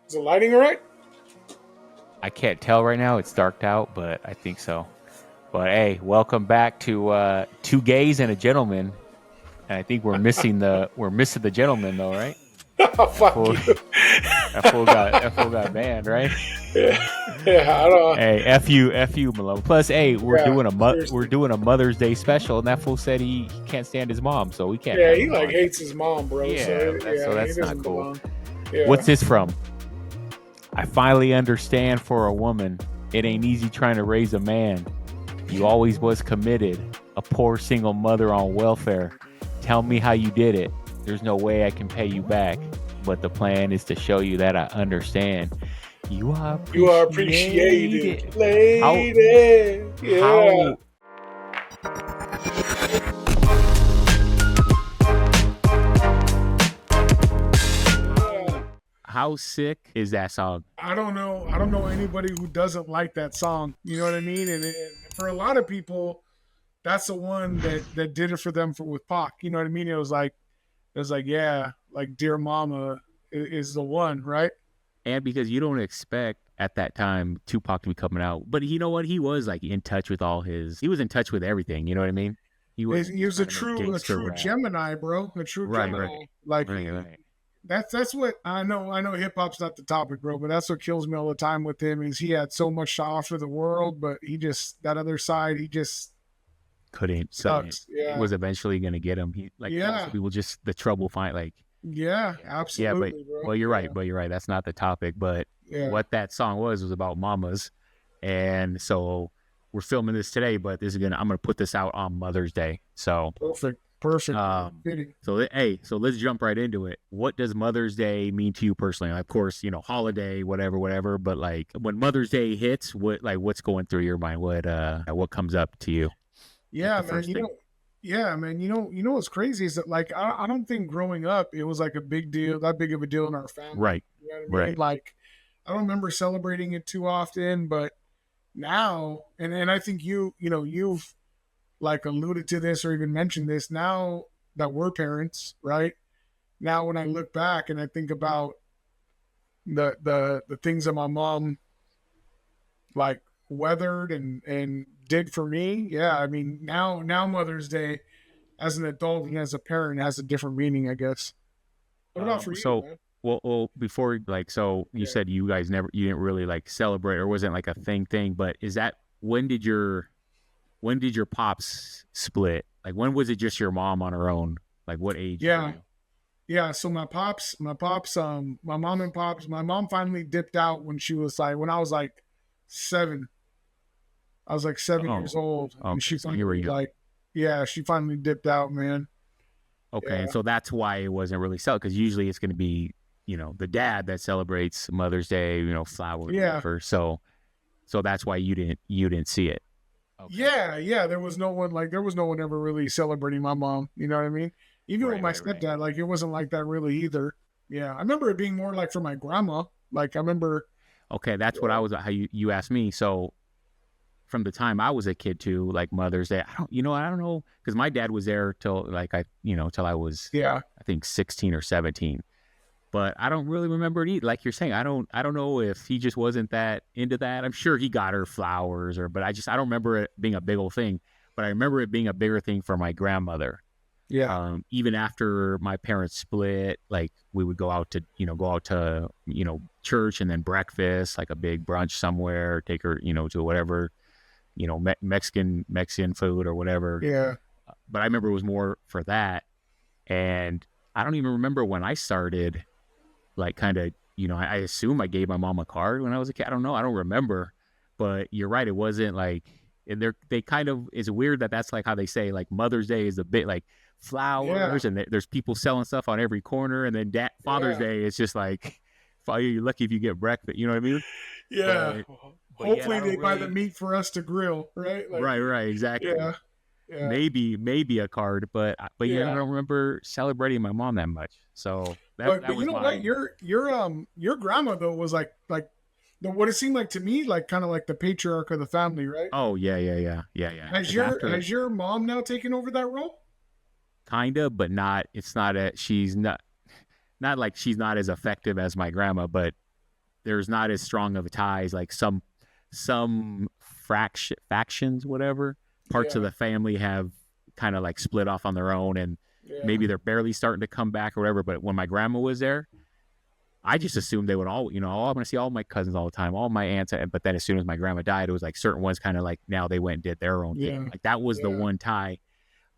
Is the lighting all right? I can't tell right now. It's darked out, but I think so. But hey, welcome back to Two Gays and a Gentleman. And I think we're missing the gentleman though, right? Oh, That fuck fool you. that fool got banned, right? Yeah, I don't. Hey, f you, Malone. Plus, hey, we're Yeah, doing we're seriously. doing a Mother's Day special, and that fool said he can't stand his mom, so we can't Yeah, have he him like on. hates his mom, bro. Yeah, Yeah, he that's not doesn't cool. belong. Yeah. What's this from? I finally understand for a woman, it ain't easy trying to raise a man. You always was committed, a poor single mother on welfare. Tell me how you did it. There's no way I can pay you back, but the plan is to show you that I understand. You are You are appreciated, appreciated. How lady. Yeah. how Yeah. how sick is that song? I don't know. I don't know anybody who doesn't like that song. You know what I mean? And for a lot of people, that's the one that did it for them with Pac. You know what I mean? It was like, yeah, like Dear Mama is the one, right? And because you don't expect at that time Tupac to be coming out, but you know what? He was like in touch with he was in touch with everything. You know what I mean? He wasn't He just was a trying to make gangster true rap. Gemini, bro. A true Right, Gemini. Like right. that's what I know. I know hip hop's not the topic, bro, but that's what kills me all the time with him is he had so much to offer the world, but he just that other side, he just Couldn't. So sucks. it Yeah. was eventually gonna get him. He like most Yeah. people just the trouble find like Yeah. yeah, but Absolutely, bro. well you're Yeah. right, but you're right. That's not the topic. But Yeah. what that song was about mamas, and so we're filming this today. But I'm gonna put this out on Mother's Day. So Perfect. Perfect. um, Fitting. so let's jump right into it. What does Mother's Day mean to you personally? Of course, holiday, whatever. But like when Mother's Day hits, what's going through your mind? What comes up to you? Like Yeah, the man. first thing. Yeah, man. You know what's crazy is that like I don't think growing up it was like a big deal, that big of a deal in our family. Right. You know what I mean? Right. Like I don't remember celebrating it too often, but now and I think you've like alluded to this or even mentioned this now that we're parents, right? Now when I look back and I think about the things that my mom like weathered and did for me, yeah, I mean now Mother's Day as an adult and as a parent has a different meaning, I guess. What about for you, So man? before like so you Yeah. said you didn't really like celebrate or wasn't like a thing, but is that when did your pops split? Like when was it just your mom on her own? Like what age were Yeah. you? Yeah. So my mom and pops, my mom finally dipped out when she was like, when I was like 7. I was like 7 years Oh, old. And okay. she So here we finally, go. like, yeah, she finally dipped out, man. Okay, and Yeah. so that's why it wasn't really because usually it's going to be the dad that celebrates Mother's Day, flowers, Yeah. whatever. So that's why you didn't see it. Okay. Yeah. Yeah. There was no one ever really celebrating my mom. You know what I mean? Even with Right, my right, right. stepdad, like, it wasn't like that really either. Yeah. I remember it being more like for my grandma. Like, I remember, Okay, that's what yeah. I was how you asked me. So from the time I was a kid to like Mother's Day, I don't know because my dad was there till like till I was Yeah. I think 16 or 17. But I don't really remember it. Like you're saying, I don't know if he just wasn't that into that. I'm sure he got her flowers but I don't remember it being a big old thing. But I remember it being a bigger thing for my grandmother. Yeah. Even after my parents split, like we would go out to church and then breakfast, like a big brunch somewhere, take her to whatever Mexican food or whatever. Yeah. But I remember it was more for that, and I don't even remember when I started. Like, kind of, I assume I gave my mom a card when I was a kid. I don't know. I don't remember, but you're right. It wasn't like and they kind of it's weird that that's like how they say like Mother's Day is a bit like Yeah. flowers and there's people selling stuff on every corner, and then Father's Yeah. Day is just like you're lucky if you get breakfast. You know what I mean? Yeah. But yet I Hopefully don't they buy the really. meat for us to grill, right? Like, Right, exactly. yeah. Yeah. Maybe a card, but yeah, I Yeah. don't remember celebrating my mom that much. So that But that you was know what? my. Your grandma though was like the what it seemed like to me, like kind of like the patriarch of the family, right? Oh yeah. Has Because your after has your mom now taken over that role? kinda, but not. It's not a. She's not like she's not as effective as my grandma, but there's not as strong of ties. Like some factions, whatever parts of Yeah. the family have kind of like split off on their own, and Yeah. maybe they're barely starting to come back or whatever. But when my grandma was there, I just assumed they would all, oh, I'm going to see all my cousins all the time, all my aunts. But then as soon as my grandma died, it was like certain ones kind of like now they went and did their own thing. Yeah. Like that was the Yeah. one tie.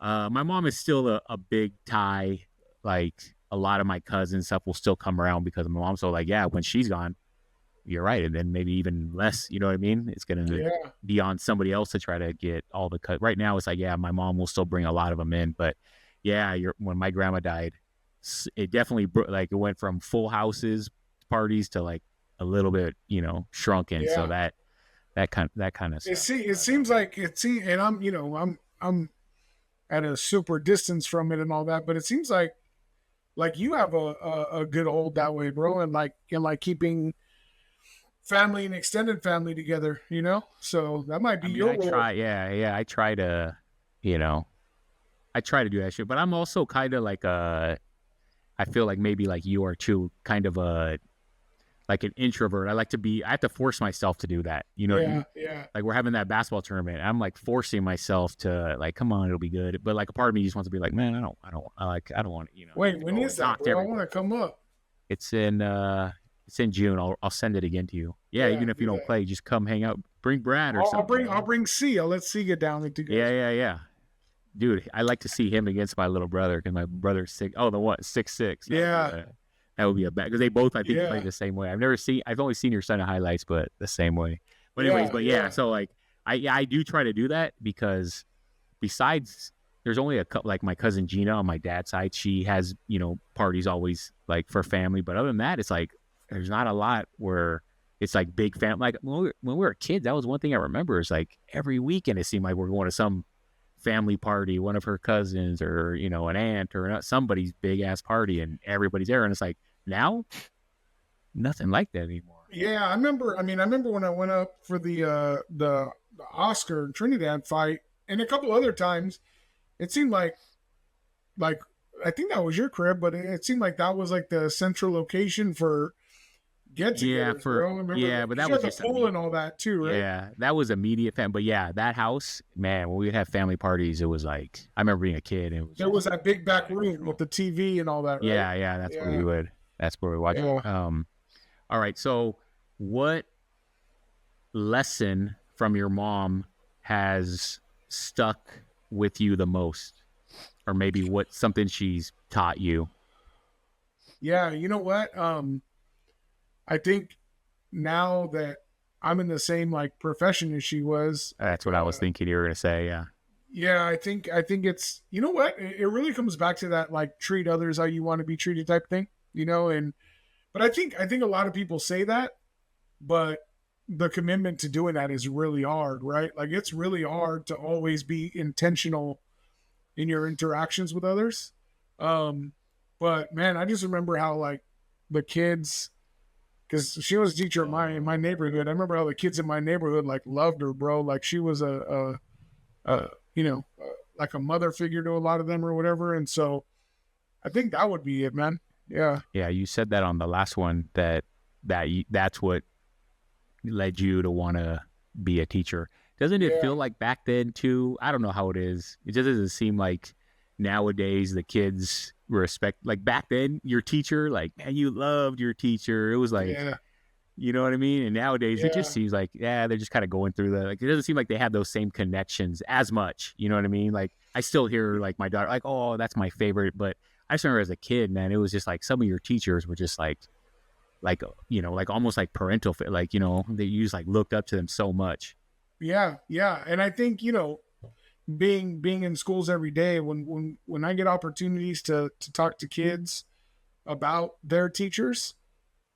My mom is still a big tie. Like a lot of my cousins stuff will still come around because of my mom. So like, yeah, when she's gone, you're right. And then maybe even less, you know what I mean? It's going to Yeah. be on somebody else to try to get all the cut. Right now, it's like, yeah, my mom will still bring a lot of them in. But yeah, when my grandma died, it definitely like it went from full houses parties to like a little bit, shrunken. So Yeah. that kind of stuff. It seems like and I'm at a super distance from it and all that, but it seems like you have a good hold that way, bro, and like keeping family and extended family together, So that might I be mean, your I role. try, yeah, I try to, you know, I try to do that shit, but I'm also kind of like I feel like maybe like you are too, kind of like an introvert. I have to force myself to do that. You know what I Yeah. mean? Yeah. Like we're having that basketball tournament. I'm like forcing myself to like, come on, it'll be good. But like a part of me just wants to be like, man, I don't want to, Wait, to when go is and that, talk to bro? I want everybody. to come up. It's in June. I'll send it again to you. Yeah, Yeah. even if you Do don't that. play, just come hang out. Bring Brad or I'll something. bring I'll bring C. I'll let C get down with you Yeah, guys. yeah, yeah. Dude, I like to see him against my little brother because my brother's six. Oh, the what? 6'6". Yeah. That would be a bad because they both I think play Yeah. the same way. I've only seen your son in highlights, but the same way. But anyways, Yeah. but yeah, Yeah. so like I do try to do that because besides there's only a couple like my cousin Gina on my dad's side, she has, parties always like for family. But other than that, it's like there's not a lot where it's like big family. Like when we were kids, that was one thing I remember is like every weekend it seemed like we're going to some family party, one of her cousins or, an aunt or somebody's big ass party and everybody's there. And it's like now nothing like that anymore. Yeah, I remember. I mean, I remember when I went up for the Oscar and Trinidad fight, and a couple other times. It seemed like I think that was your crib, but it seemed like that was like the central location for get-togethers, bro. Remember that? But Because that you was had the just pool and all that too, right? yeah, that was immediate fam. But yeah, that house, man, when we'd have family parties, it was like I remember being a kid and it was There was just that big back out of room with control. the TV and all that, right? Yeah, Yeah, that's where we watch. yeah, All right. So what lesson from your mom has stuck with you the most? Or maybe what something she's taught you? yeah. You know what? I think now that I'm in the same like profession as she was, That's what I was thinking you were gonna say, yeah. yeah, I think it's you know what? It really comes back to that like treat others how you want to be treated type thing, and but I think a lot of people say that, but the commitment to doing that is really hard, right? Like it's really hard to always be intentional in your interactions with others. Um, but man, I just remember how like the kids, because she was a teacher in my neighborhood. I remember how the kids in my neighborhood like loved her, bro. Like she was like a mother figure to a lot of them or whatever. And so I think that would be it, man. Yeah, Yeah, you said that on the last one that's what led you to want to be a teacher. Doesn't it yeah, feel like back then too? I don't know how it is. It just doesn't seem like nowadays the kids respect like back then your teacher, like man, you loved your teacher. It was like, yeah, you know what I mean? And nowadays it just yeah, seems like, yeah, they're just kind of going through the like it doesn't seem like they have those same connections as much. You know what I mean? Like I still hear like my daughter, like, oh, that's my favorite. But I just remember as a kid, man, it was just like some of your teachers were just like like almost like parental like they use like looked up to them so much. yeah, yeah. And I think being in schools every day, when I get opportunities to talk to kids about their teachers,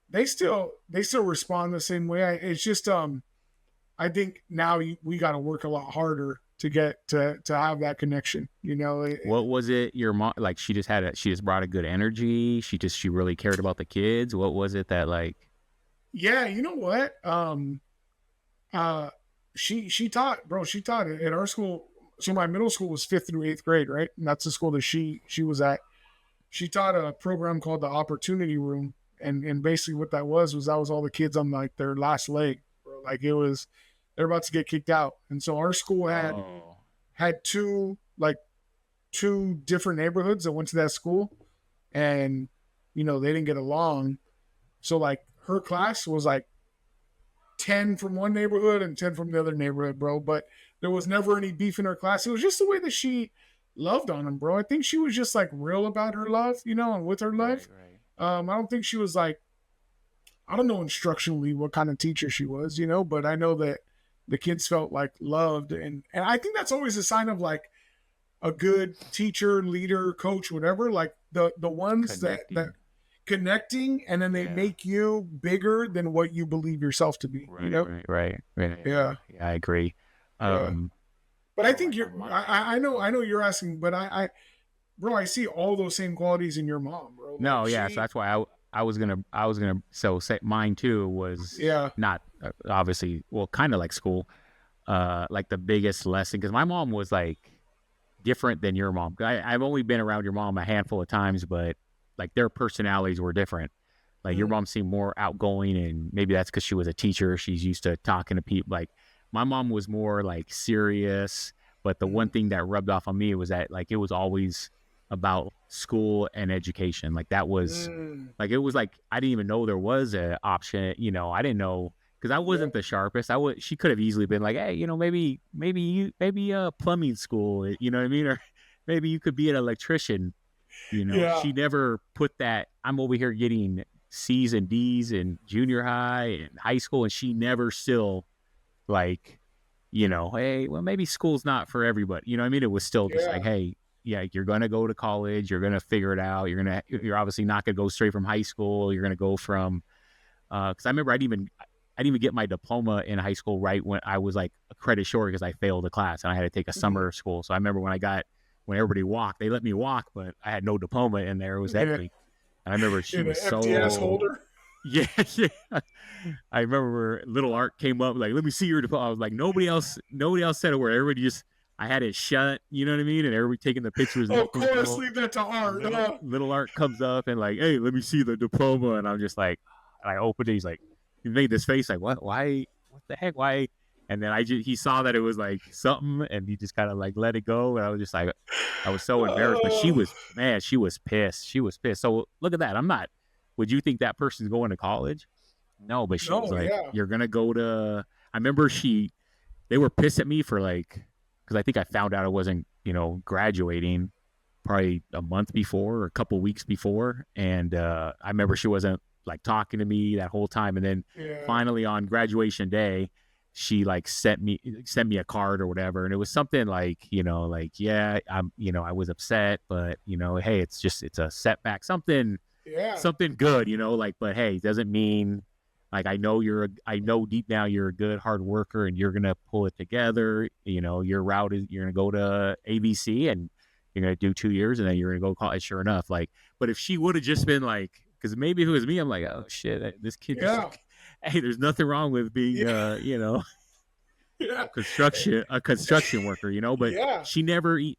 they still respond the same way. It's just I think now we got to work a lot harder to get to have that connection. What was it your mom like? She just brought a good energy. She really cared about the kids. What was it that like? Yeah, you know what? Uh, she taught, bro. She taught at our school. So my middle school was fifth through eighth grade, right? And that's the school that she was at. She taught a program called the Opportunity Room, And basically what that was that was all the kids on like their last leg, bro. Like it was, they're about to get kicked out. And so our school Oh, had two different neighborhoods that went to that school, and they didn't get along. So like her class was like 10 from one neighborhood and 10 from the other neighborhood, bro. But there was never any beef in her class. It was just the way that she loved on him, bro. I think she was just like real about her love, and with her love. right, right. I don't think she was like, I don't know instructionally what kind of teacher she was, but I know that the kids felt like loved. And I think that's always a sign of like a good teacher, leader, coach, whatever. Like the ones that Connecting. connecting, and then they Yeah. make you bigger than what you believe yourself to be. Right, right. Yeah, Yeah, I agree. yeah. Um, But I so think like you're. on my I know you're asking, but bro, I see all those same qualities in your mom, bro. Like no, yeah, so that's why I was gonna so say mine too was yeah, not obviously well kind of like school, like the biggest lesson because my mom was like different than your mom. I've only been around your mom a handful of times, but like their personalities were different. Like your mm, mom seemed more outgoing, and maybe that's because she was a teacher. She's used to talking to people. Like my mom was more like serious, but the one mm, thing that rubbed off on me was that like it was always about school and education. Like that was mm, like it was like I didn't even know there was an option. I didn't know because I yeah, wasn't the sharpest. I would she could have easily been like, hey, maybe plumbing school. You know what I mean? Or maybe you could be an electrician. yeah, She never put that. I'm over here getting C's and D's in junior high and high school, and she never still like, hey, well, maybe school's not for everybody. You know what I mean? It was still just like, yeah, hey, yeah, you're gonna go to college, you're gonna figure it out. You're obviously not gonna go straight from high school. You're gonna go from because I remember I didn't even get my diploma in high school right when I was like a credit short because I failed a class and I had to take a mhm, summer school. So I remember when everybody walked, they let me walk, but I had no diploma in there. It was yeah, empty. And I remember she yeah, the was FTS so holder. yeah, yeah. I remember little Art came up like, "Let me see your diploma." I was like, nobody else said a word. Everybody just, I had it shut. You know what I mean? And everybody taking the pictures and Of looking for course, leave that to art. little Art comes up and like, "Hey, let me see the diploma." And I'm just like, and I opened it. He's like, he made this face like, "What? Why? What the heck? Why?" And then he saw that it was like something, and he just kind of like let it go. And I was just like, I was so embarrassed. But she Uh, was, man, she was pissed. She was pissed. So look at that. I'm not. Would you think that person's going to college? No, but she was no, like, yeah, "You're gonna go to." I remember they were pissed at me for like, because I think I found out I wasn't, graduating probably a month before or a couple weeks before, and I remember she wasn't like talking to me that whole time, and then yeah, finally on graduation day, she like sent me a card or whatever, and it was something like, like yeah, I was upset, but hey, it's a setback, yeah, something good, like, but hey, it doesn't mean like I know deep down you're a good hard worker and you're gonna pull it together. Your route is you're gonna go to ABC and you're gonna do 2 years and then you're gonna go college. Sure enough, like, but if she would have just been like, because maybe if it was me, I'm like, oh shit, this kid just yeah, like, hey, there's nothing wrong with being, yeah, yeah, a construction worker, but yeah,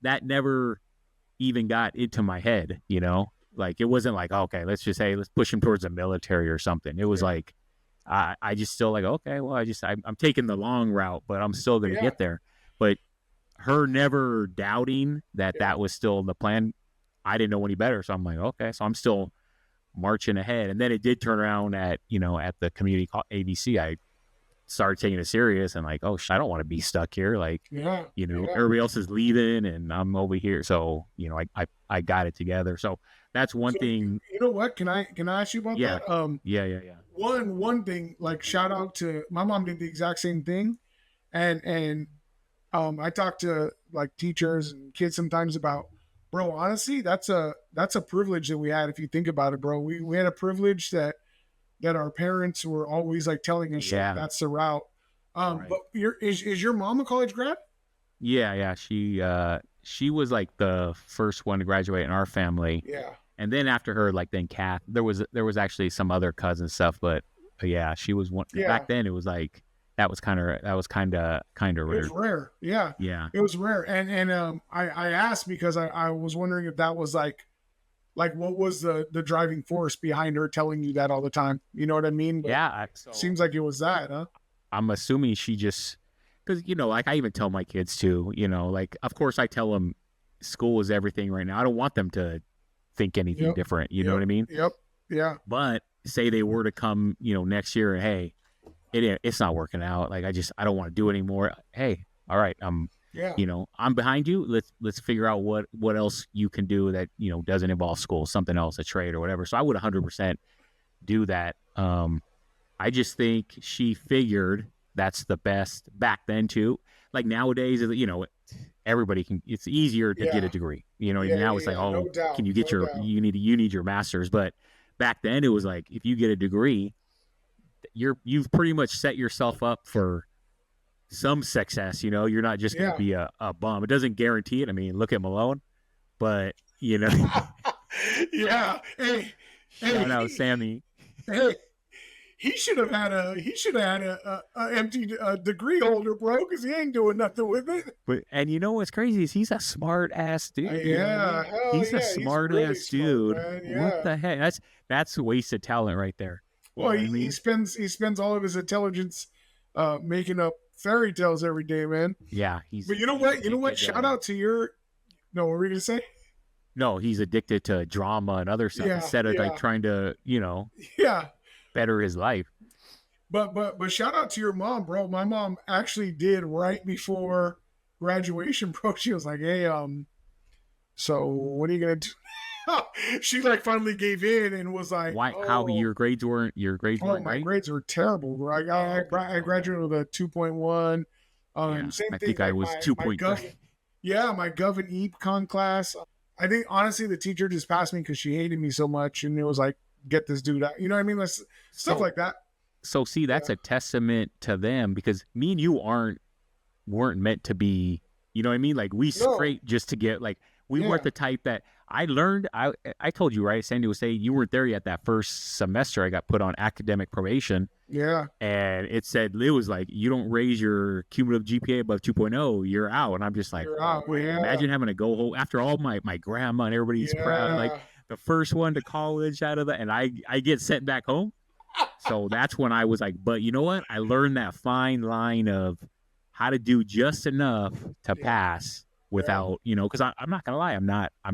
that never even got into my head. Like it wasn't like, okay, let's push him towards the military or something. It was yeah, like I just still like, okay, well, I'm taking the long route, but I'm still gonna yeah, get there. But her never doubting that yeah. that was still the plan, I didn't know any better. So I'm like, okay, so I'm still marching ahead. And then it did turn around at the community called ABC. I started taking it serious and like, oh, I don't want to be stuck here. Like, Yeah, yeah. everybody else is leaving and I'm over here. So, I got it together. So that's one So thing. you know what? Can I ask you about Yeah. that? Yeah. Yeah. Yeah. One thing, like shout out to my mom did the exact same thing, and I talk to like teachers and kids sometimes about, bro. Honestly, that's a privilege that we had. If you think about it, bro, we had a privilege that our parents were always like telling us like Yeah. that's the route. But Right. is your mom a college grad? Yeah. Yeah. She was like the first one to graduate in our family. Yeah, And then after her, like then Kath, there was actually some other cousin stuff, but yeah, she was one back yeah. then. It was like that was kind of It was rare. rare. Yeah, Yeah. it was rare. And I asked because I was wondering if that was like like what was the driving force behind her telling you that all the time? You know what I mean? But Yeah. seems like it was that, huh? I'm assuming she just, because, like I even tell my kids too, like, of course I tell them school is everything right now. I don't want them to think anything Yep. different. You know Yep. what I mean? Yep. Yeah. But say they were to come, next year and, hey, it's not working out. Like, I don't want to do it anymore. Hey, all right. Yeah. I'm behind you. Let's figure out what else you can do that, doesn't involve school, something else, a trade or whatever. So I would 100% do that. I just think she figured that's the best back then too. Like nowadays, everybody can. It's easier to get a Yeah. degree. Yeah. Now Yeah. it's like, Yeah. oh, No doubt. can you get No your doubt. you need your master's? But back then it was like, if you get a degree, you've pretty much set yourself up for some success. You're not just going to Yeah. be a bum. It doesn't guarantee it. I mean, look at Malone, but Yeah. Hey. shout out Hey. Sammy. Hey. He should have had a empty degree holder, bro, because he ain't doing nothing with it. But and what's crazy is he's a smart ass dude. You know what I Yeah, mean? hell He's a yeah, he's smart really ass smart, dude. man. What Yeah. the heck? That's wasted talent right there. You Well, know what I he mean? spends all of his intelligence making up fairy tales every day, man. Yeah, But he's You know what? addicted Shout to. out to your. No, what were we gonna say? No, he's addicted to drama and other stuff Yeah, instead of like yeah, trying to yeah. better his life. But shout out to your mom, bro. My mom actually did right before graduation, bro. She was like, "Hey, so what are you gonna do?" She like finally gave in and was like, Why? How "Oh, your grades weren't my right? grades are terrible, bro. Oh, okay, I okay. graduated with a 2.1. Yeah, Same I thing think I like was my 2.3. gov, yeah, my gov and econ class. I think honestly the teacher just passed me because she hated me so much, and it was like, get this dude out. You know what I mean? That's stuff So like that. see, that's Yeah. a testament to them because me and you weren't meant to be, you know what I mean? Like we No. scraped just to get like we weren't Yeah. the type that I learned. I told you, right? Sandy was saying you weren't there yet that first semester. I got put on academic probation, Yeah. and it was like you don't raise your cumulative GPA above 2.0, you're out. And I'm just like, You're oh out. man, Yeah. imagine having to go home after all my grandma and everybody's proud, like Yeah. the first one to college out of that, and I get sent back home. So that's when I was like, but you know what? I learned that fine line of how to do just enough to Yeah. pass Yeah. without, because I'm not gonna lie, I'm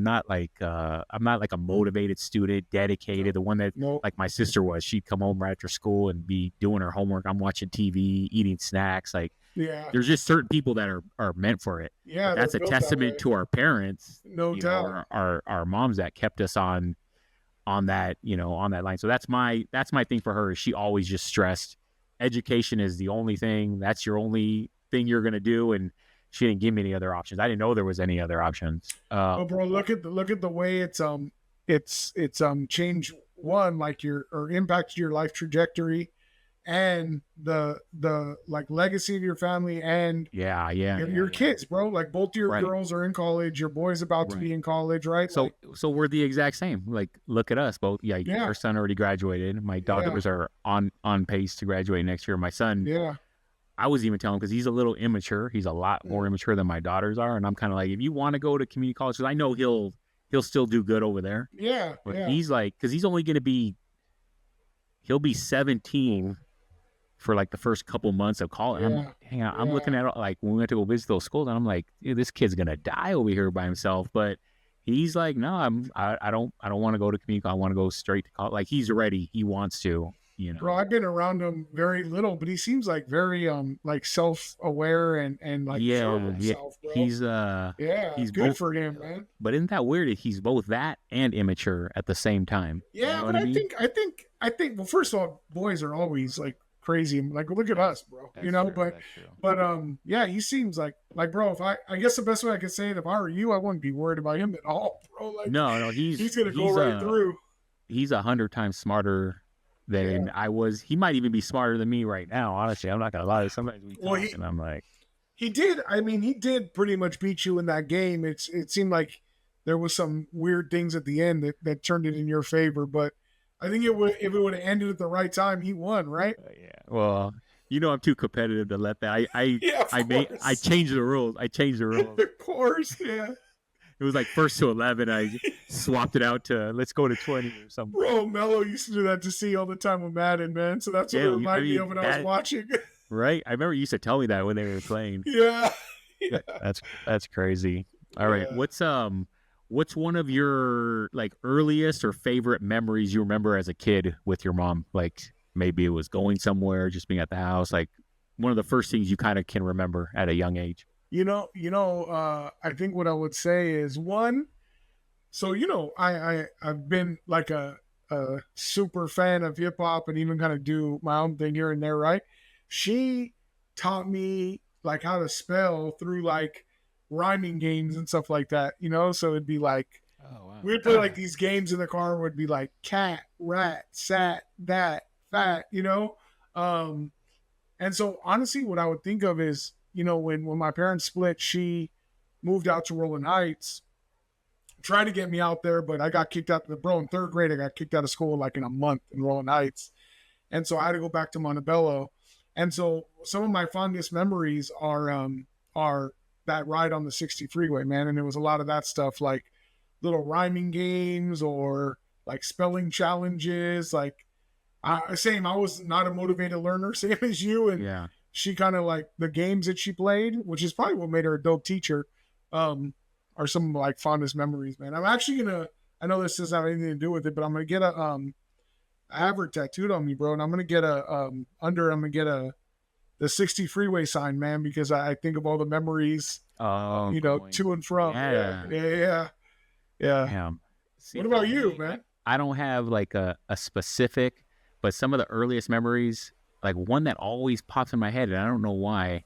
not like a motivated student, dedicated, No. the one that No. like my sister was. She'd come home right after school and be doing her homework. I'm watching TV, eating snacks. Like Yeah. there's just certain people that are meant for it. Yeah. But They're that's a built that testament way. to our parents, No doubt. our moms that kept us on that on that line. So that's my thing for her is she always just stressed education is the only thing, that's your only thing you're going to do, and she didn't give me any other options. I didn't know there was any other options. But bro, look at the way it's changed one like your or impacted your life trajectory and the like legacy of your family and Yeah, yeah, your kids, bro. Like both your right, girls are in college, your boy's about to right. be in college, right? So Like we're the exact same. Like look at us both. Yeah, yeah, our son already graduated. My yeah, daughters are on pace to graduate next year. My son, yeah, I was even telling him because he's a little immature. He's a lot more immature than my daughters are, and I'm kind of like, if you want to go to community college, because I know he'll still do good over there. yeah, But yeah, he's like, because he's only going to he'll be 17 for like the first couple months of college. yeah, I'm looking at like when we went to go visit those schools, and I'm like, dude, this kid's gonna die over here by himself. But he's like, no, I don't want to go to community college. I want to go straight to college. Like he's ready. He wants to. Bro, I've been around him very little, but he seems like very like self aware and like sure of Yeah, yeah. himself, bro. He's Yeah, he's good both. for him, man. But isn't that weird? He's both that and immature at the same time. You Yeah, know but what I mean? I think. Well, first of all, boys are always like crazy. Like, look at us, bro. You That's know, true. That's true. but yeah, he seems like, bro. If I guess the best way I could say it, if I were you, I wouldn't be worried about him at all, bro. Like, No, he's gonna go right through. he's 100 times smarter than Yeah. I was. He might even be smarter than me right now. Honestly, I'm not gonna lie. Sometimes we Well, talk, and I'm like, he did. I mean, he did pretty much beat you in that game. It seemed like there was some weird things at the end that turned it in your favor, but I think it would if it would have ended at the right time, he won, right? yeah. Well, I'm too competitive to let that. Yeah, of I course. changed the rules. I changed the rules. Of course, yeah. It was like first to 11. I swapped it out to let's go to 20 or something. Bro, Mello used to do that to C all the time with Madden, man. So that's what it Yeah, I reminded me of mean when I was that watching. right. I remember you used to tell me that when they were playing. Yeah. Yeah. That's crazy. All right, Yeah. what's one of your like earliest or favorite memories you remember as a kid with your mom? Like maybe it was going somewhere, just being at the house. Like one of the first things you kind of can remember at a young age. I think what I would say is one. So I've been like a super fan of hip hop and even kind of do my own thing here and there, right? She taught me like how to spell through like rhyming games and stuff like that, So it'd be like Oh we would play like these games in the car and would be like cat, rat, sat, that, fat. Um, and so honestly, what I would think of is, when my parents split, she moved out to Rolling Heights, tried to get me out there, but I got kicked out. Bro, in third grade, I got kicked out of school like in a month in Rolling Heights, and so I had to go back to Montebello. And so some of my fondest memories are that ride on the 60 freeway, man. And it was a lot of that stuff, like little rhyming games or like spelling challenges. Like I was not a motivated learner, same as you, and yeah. she kind of like the games that she played, which is probably what made her a dope teacher. Um, are some of my like fondest memories, man. I'm actually gonna. I know this doesn't have anything to do with it, but I'm gonna get a I have her tattooed on me, bro, and I'm gonna get I'm gonna get a the 60 freeway sign, man, because I think of all the memories, Oh, to and from. Yeah, yeah. yeah, yeah, yeah. Damn. See, What for about you, me, man? I don't have like a specific, but some of the earliest memories, like one that always pops in my head, and I don't know why.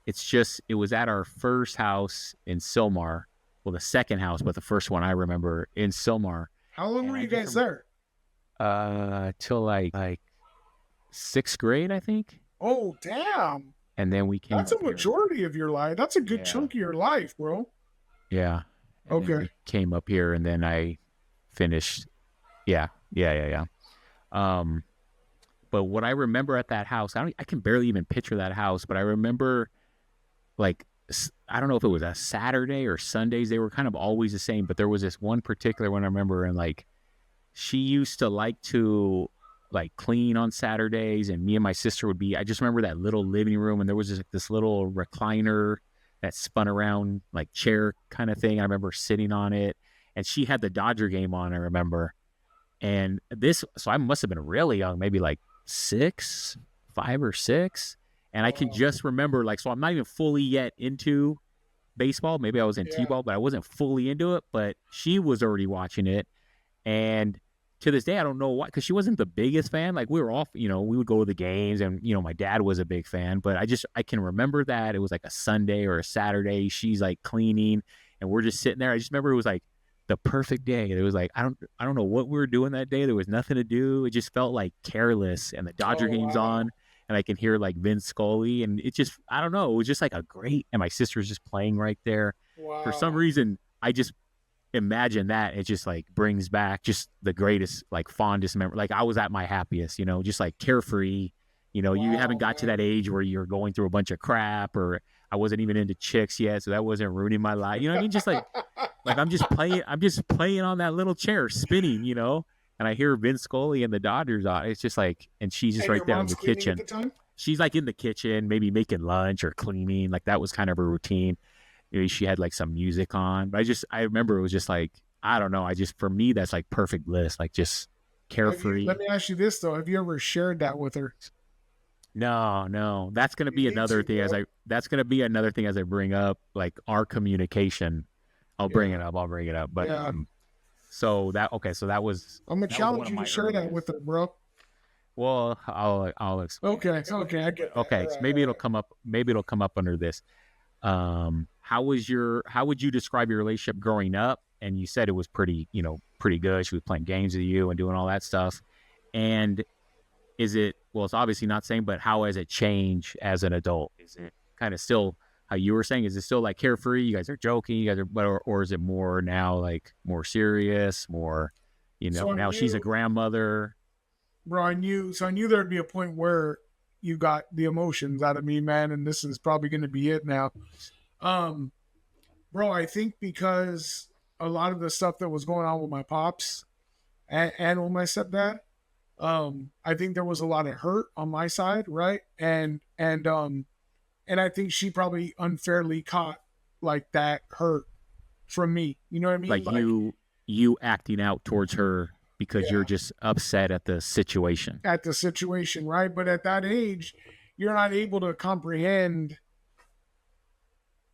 It's just it was at our first house in Silmar. Well, the second house, but the first one I remember in Silmar. How long And were I you just guys there? till like sixth grade, I think. Oh, damn. And then we came That's a up here. majority of your life. That's a good Yeah. chunk of your life, bro. Yeah. And then Okay. we came up here and then I finished. Yeah. Yeah. Yeah. Yeah. Um, but what I remember at that house, I can barely even picture that house, but I remember like, I don't know if it was a Saturday or Sundays. They were kind of always the same, but there was this one particular one I remember, and like, she used to like to like clean on Saturdays, and me and my sister would be. I just remember that little living room, and there was just like this little recliner that spun around like chair kind of thing. I remember sitting on it, and she had the Dodger game on. I remember, and so I must have been really young, maybe like 5 or 6, and I can Wow. just remember like, so I'm not even fully yet into baseball. Maybe I was in Yeah. t-ball, but I wasn't fully into it. But she was already watching it, and to this day, I don't know why, because she wasn't the biggest fan. Like we were off, we would go to the games, and my dad was a big fan. But I can remember that it was like a Sunday or a Saturday. She's like cleaning, and we're just sitting there. I just remember it was like the perfect day. It was like I don't know what we were doing that day. There was nothing to do. It just felt like careless, and the Dodger Oh, game's wow. on, and I can hear like Vince Scully, and it just I don't know. It was just like a great, and my sister's just playing right there. For some Wow. reason, I just imagine that it just like brings back just the greatest like fondest memory. Like I was at my happiest, just like carefree. You haven't Wow, got to that man. age where you're going through a bunch of crap, or I wasn't even into chicks yet, so that wasn't ruining my life. You know what I mean? Just like I'm just playing on that little chair spinning, and I hear Vince Scully and the Dodgers on. It's just like, and she's just And right your there in mom's the cleaning at kitchen. the time? She's like in the kitchen, maybe making lunch or cleaning. Like that was kind of her routine. She had like some music on, but I remember it was just like, I don't know. For me, that's like perfect bliss, like just Let carefree. me ask you this though. Have you ever shared that with her? No, no, that's going to You be need another to, thing bro. that's going to be another thing as I bring up like our communication. I'll bring Yeah. it up. I'll bring it up. But, Yeah. okay. So I'm gonna that was one challenge of you to my share that with earliest. her, bro. Well, I'll explain it. Okay. Okay. I get that. All Okay. So right. maybe All it'll right. come up. Maybe it'll come up under this. How would you describe your relationship growing up? And you said it was pretty good. She was playing games with you and doing all that stuff. And well, it's obviously not same, but how has it changed as an adult? Is it kind of still how you were saying? Is it still like carefree? You guys are joking, you guys are, or is it more now like more serious, more, So I now she's a knew, grandmother. bro. I knew there'd be a point where you got the emotions out of me, man. And this is probably gonna be it now. Um, bro. I think because a lot of the stuff that was going on with my pops and with my stepdad. I think there was a lot of hurt on my side, right? And I think she probably unfairly caught like that hurt from me. You know what I mean? Like Like, you acting out towards her because you're yeah, just upset at the situation. at the situation, right? But at that age, you're not able to comprehend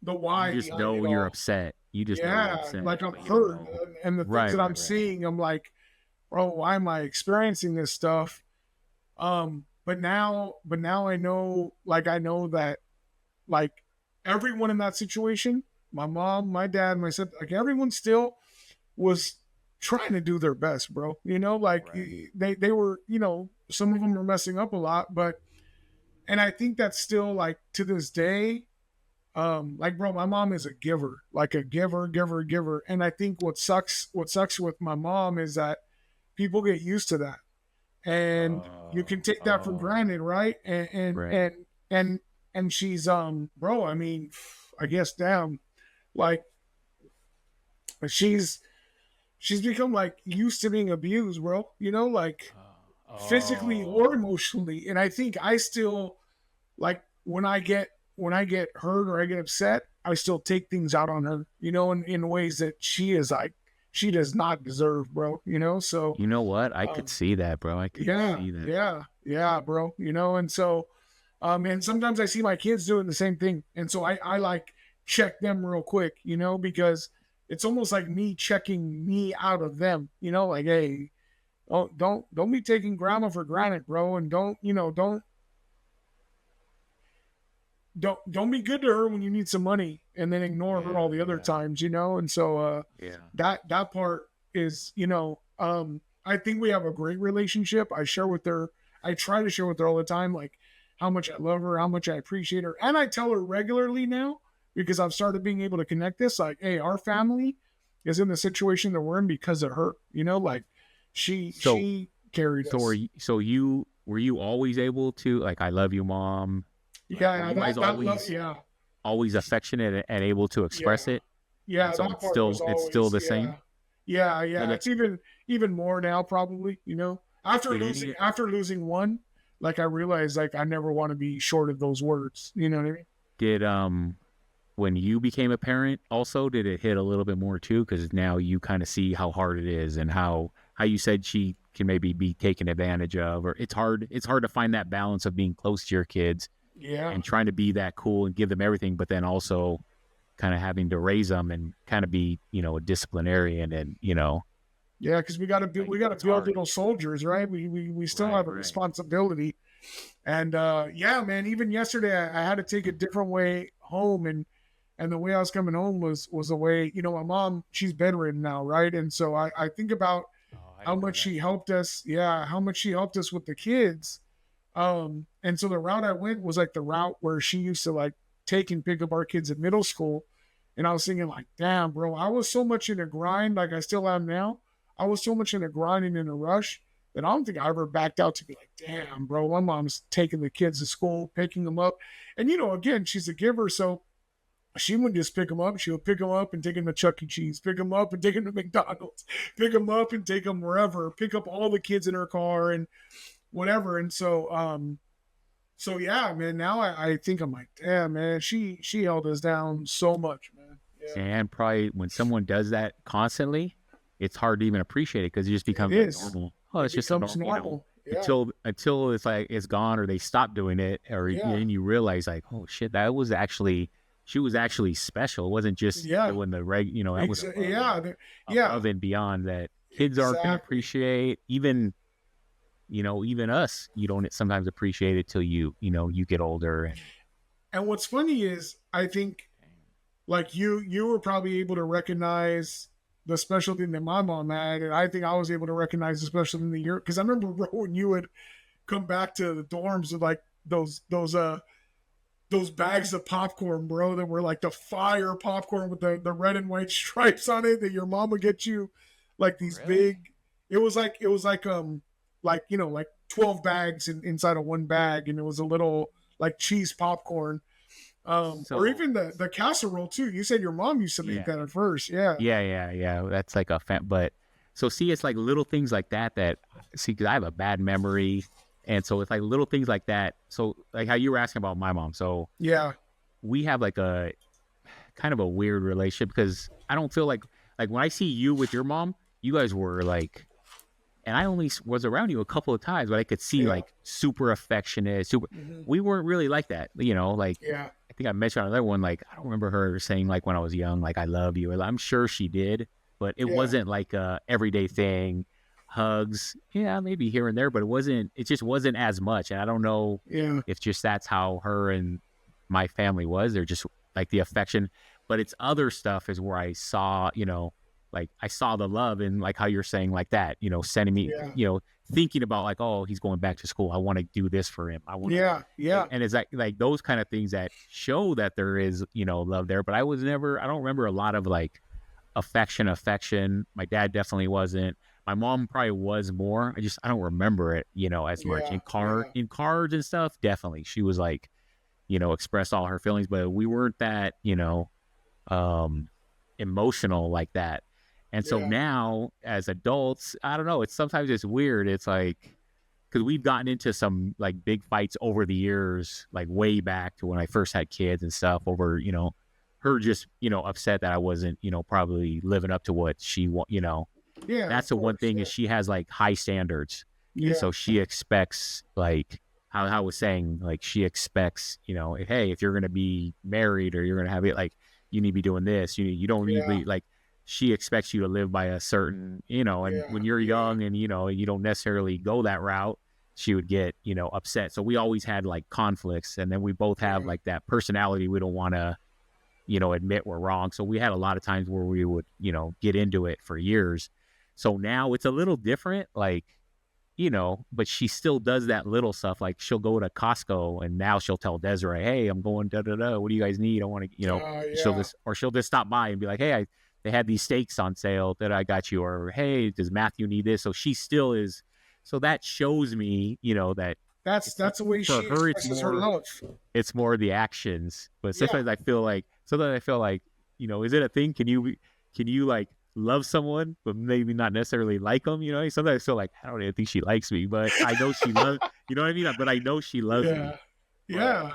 the You why just behind it know you're all. upset. You just know you're Yeah, upset, like I'm but you don't hurt, know. and the things Right, that right, I'm right. seeing, I'm like, bro, why am I experiencing this stuff? But now I know, like I know that, like everyone in that situation, my mom, my dad, my sister, like everyone still was trying to do their best, bro. You know, like Right. they were, some of them were messing up a lot, but and I think that's still like to this day. Like bro, my mom is a giver, like a giver, and I think what sucks with my mom is that people get used to that, and you can take that for Oh, granted, right? And and right. and and and she's bro, I mean, I guess damn, like she's she's become like used to being abused, bro. Like physically or Oh, emotionally. And I think I still like when I get hurt or I get upset, I still take things out on her, in ways that she does not deserve, bro. So you know what? I could um, see that, bro. I could yeah, see that. yeah, bro. And so and sometimes I see my kids doing the same thing. And so I like check them real quick, because it's almost like me checking me out of them, like, hey, don't be taking grandma for granted, bro. And don't be good to her when you need some money and then ignore her all Yeah, the other yeah, times, and so yeah. that part is, I think we have a great relationship. I try to share with her all the time, like how much I love her, how much I appreciate her, and I tell her regularly now, because I've started being able to connect this, like, hey, our family is in the situation that we're in because of her, like she So, she carried so were us. you, were you always able to like, I love you, mom? Like, were Yeah, you guys yeah, always affectionate and able to express yeah. it? And Yeah, so that part was it's still always, the same. yeah. Yeah, And yeah. it It's even more now probably, After did losing any after losing one, like I realized like I never want to be short of those words. You know what I mean? did when you became a parent also did it hit a little bit more too because now you kind of see how hard it is and how you said she can maybe be taken advantage of, or it's hard to find that balance of being close to your kids Yeah. and trying to be that cool and give them everything, but then also kind of having to raise them and kind of be a disciplinarian and Yeah, because we gotta build like we gotta it's build hard. little soldiers, right? We still Right, have a right. responsibility. And yeah, man, even yesterday I had to take a different way home, and the way I was coming home was the way, my mom, she's bedridden now, right? And so I think about Oh, I how didn't know much that. she helped us. Yeah, how much she helped us with the kids. And so the route I went was like the route where she used to like take and pick up our kids at middle school. And I was thinking, like, damn, bro, I was so much in a grind, like I still am now. I was so much in a grind and in a rush that I don't think I ever backed out to be like, damn, bro, my mom's taking the kids to school, picking them up. And, again, she's a giver. So she wouldn't just pick them up. She would pick them up and take them to Chuck E. Cheese, pick them up and take them to McDonald's, pick them up and take them wherever, pick up all the kids in her car and whatever. And so yeah, man. Now I think I'm like, damn, man. She held us down so much, man. Yeah, And probably when someone does that constantly, it's hard to even appreciate it because it just it becomes like is. normal. Oh, It it's just a becomes normal, normal. Yeah, until it's like it's gone or they stop doing it, or yeah, then you realize like, oh shit, that was actually she was actually special. It wasn't just yeah. doing the reg, that was Yeah, yeah. above and beyond that kids aren't going to Exactly. appreciate. Even even us, you don't sometimes appreciate it till you get older and And what's funny is, I think like you were probably able to recognize the special thing that my mom had, and I think I was able to recognize the special thing that you're. Because I remember, bro, when you would come back to the dorms with like those bags of popcorn, bro, that were like the fire popcorn with the red and white stripes on it that your mom would get you, like these really. big. It was like like 12 bags inside of one bag, and it was a little like cheese popcorn. Or So even the casserole too. You said your mom used to make yeah, that at first. Yeah. yeah. That's like a but so see, it's like little things like that that see because I have a bad memory, and so it's like little things like that. So like how you were asking about my mom. So Yeah. we have like a kind of a weird relationship because I don't feel like when I see you with your mom, you guys were like, and I only was around you a couple of times, but I could see Yeah. like super affectionate, super. Hmm. We weren't really like that, you know. Like Yeah. I think I mentioned on another one, like I don't remember her saying like when I was young, like I love you. I'm sure she did, but it Yeah. wasn't like a everyday thing. Hugs, yeah, maybe here and there, but it wasn't. It just wasn't as much, and I don't know Yeah. if just that's how her and my family was. They're just like the affection, but it's other stuff is where I saw, you know, like I saw the love and like how you're saying like that, you know, sending me, Yeah. you know, thinking about like, oh, he's going back to school. I want to do this for him. I want to, Yeah. Yeah. and it's like those kind of things that show that there is, you know, love there. But I was never, I don't remember a lot of like affection. My dad definitely wasn't. My mom probably was more. I don't remember it, you know, as much Yeah. Yeah. in cards and stuff. Definitely, she was like, you know, express all her feelings, but we weren't that, you know, um, emotional like that. And so Yeah. now as adults, I don't know, it's sometimes it's weird. It's like, because we've gotten into some like big fights over the years, like way back to when I first had kids and stuff over, you know, her just, you know, upset that I wasn't, you know, probably living up to what she want, you know, Yeah. that's Of the one course. thing Yeah. is she has like high standards. Yeah. So she expects like how I was saying, like she expects, you know, hey, if you're gonna be married or you're gonna have it like you need to be doing this, you don't need to Yeah. be like she expects you to live by a certain, you know, and Yeah. when you're Yeah. young and you know, you don't necessarily go that route, she would get, you know, upset. So we always had like conflicts and then we both have Yeah. like that personality we don't wanna, you know, admit we're wrong. So we had a lot of times where we would, you know, get into it for years. So now it's a little different, like, you know, but she still does that little stuff. Like she'll go to Costco and now she'll tell Desiree, hey, I'm going da da da. What do you guys need? I want to, you know, Yeah. she'll just stop by and be like, hey, they had these steaks on sale that I got you. Or, hey, does Matthew need this? So she still is. So that shows me, you know, that it's That's the way for she her, expresses her love. it's more the actions. But Yeah. sometimes I feel like, you know, is it a thing? Can you like love someone, but maybe not necessarily like them? You know, sometimes I feel like I don't even think she likes me, but I know she loves. You know what I mean? But I know she loves me. Yeah. But Yeah.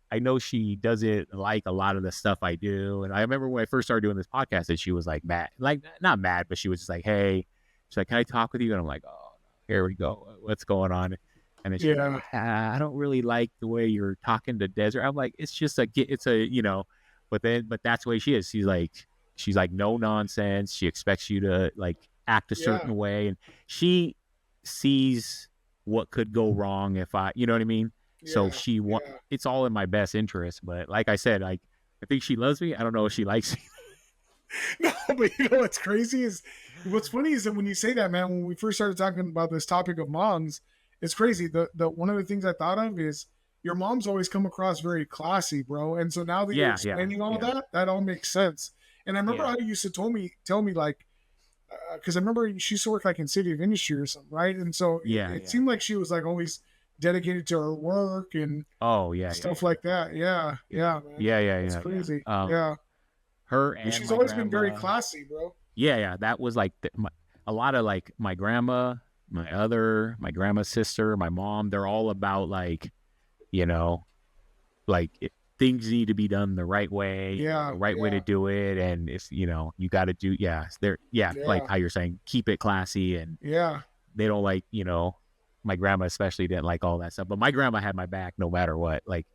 I know she doesn't like a lot of the stuff I do. And I remember when I first started doing this podcast, that she was like mad, like not mad, but she was just like, hey, she's like, can I talk with you? And I'm like, oh, here we go. What's going on? And then she's like, Yeah. I don't really like the way you're talking to Desert. I'm like, it's just you know, but that's the way she is. She's like, no nonsense. She expects you to like act a Yeah. certain way. And she sees what could go wrong if you know what I mean? So Yeah. Yeah. it's all in my best interest. But like I said, like, I think she loves me. I don't know if she likes me. No, but you know what's crazy is what's funny is that when you say that, man, when we first started talking about this topic of moms, it's crazy. The one of the things I thought of is your mom's always come across very classy, bro. And so now that you're Yeah, yeah, explaining all yeah, that, that all makes sense. And I remember yeah, how you used to tell me like, because I remember she used to work like in City of Industry or something, right? And so yeah, it yeah. seemed like she was like always dedicated to her work and Oh, yeah, yeah, stuff like that. Yeah, yeah, man, that's yeah. crazy. Um, Yeah, her and and she's my always been very grandma. classy, bro. Yeah. That was like a lot of like my grandma, my grandma's sister, my mom. They're all about like, you know, like things need to be done the right way, the Yeah, right way to yeah, do it, and if you know, you got to do, like yeah, how you're saying, keep it classy, and yeah, they don't like, you know, my grandma especially didn't like all that stuff, but my grandma had my back no matter what. Like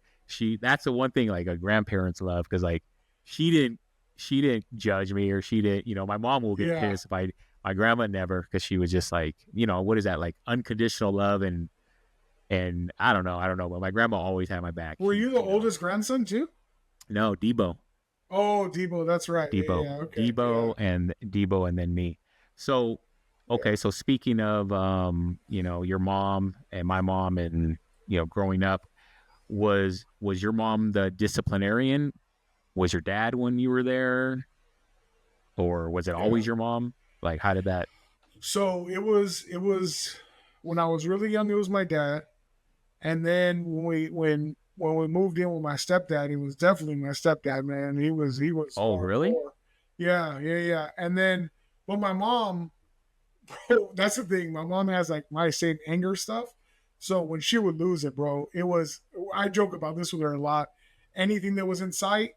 that's the one thing like a grandparents love because like she didn't she didn't judge me or she didn't, you know, my mom will get yeah. pissed if I my grandma never because she was just like, you know, what is that like unconditional love and I don't know, but my grandma always had my back. Were She, you the you know, oldest grandson too? no, Oh, Debo, that's right. Yeah, yeah, okay, yeah, Debo and then me. So yeah. okay, so speaking of you know, your mom and my mom and you know, growing up, was your mom the disciplinarian? Was your dad when you were there? Or was it Yeah. always your mom? Like how did that So it was when I was really young. It was my dad, and then when when we moved in with my stepdad, he was definitely my stepdad, man. He was Oh, really? hardcore. Yeah, yeah, yeah. And then, but my mom, bro, that's the thing. My mom has like my same anger stuff. So when she would lose it, bro, it was. I joke about this with her a lot. Anything that was in sight,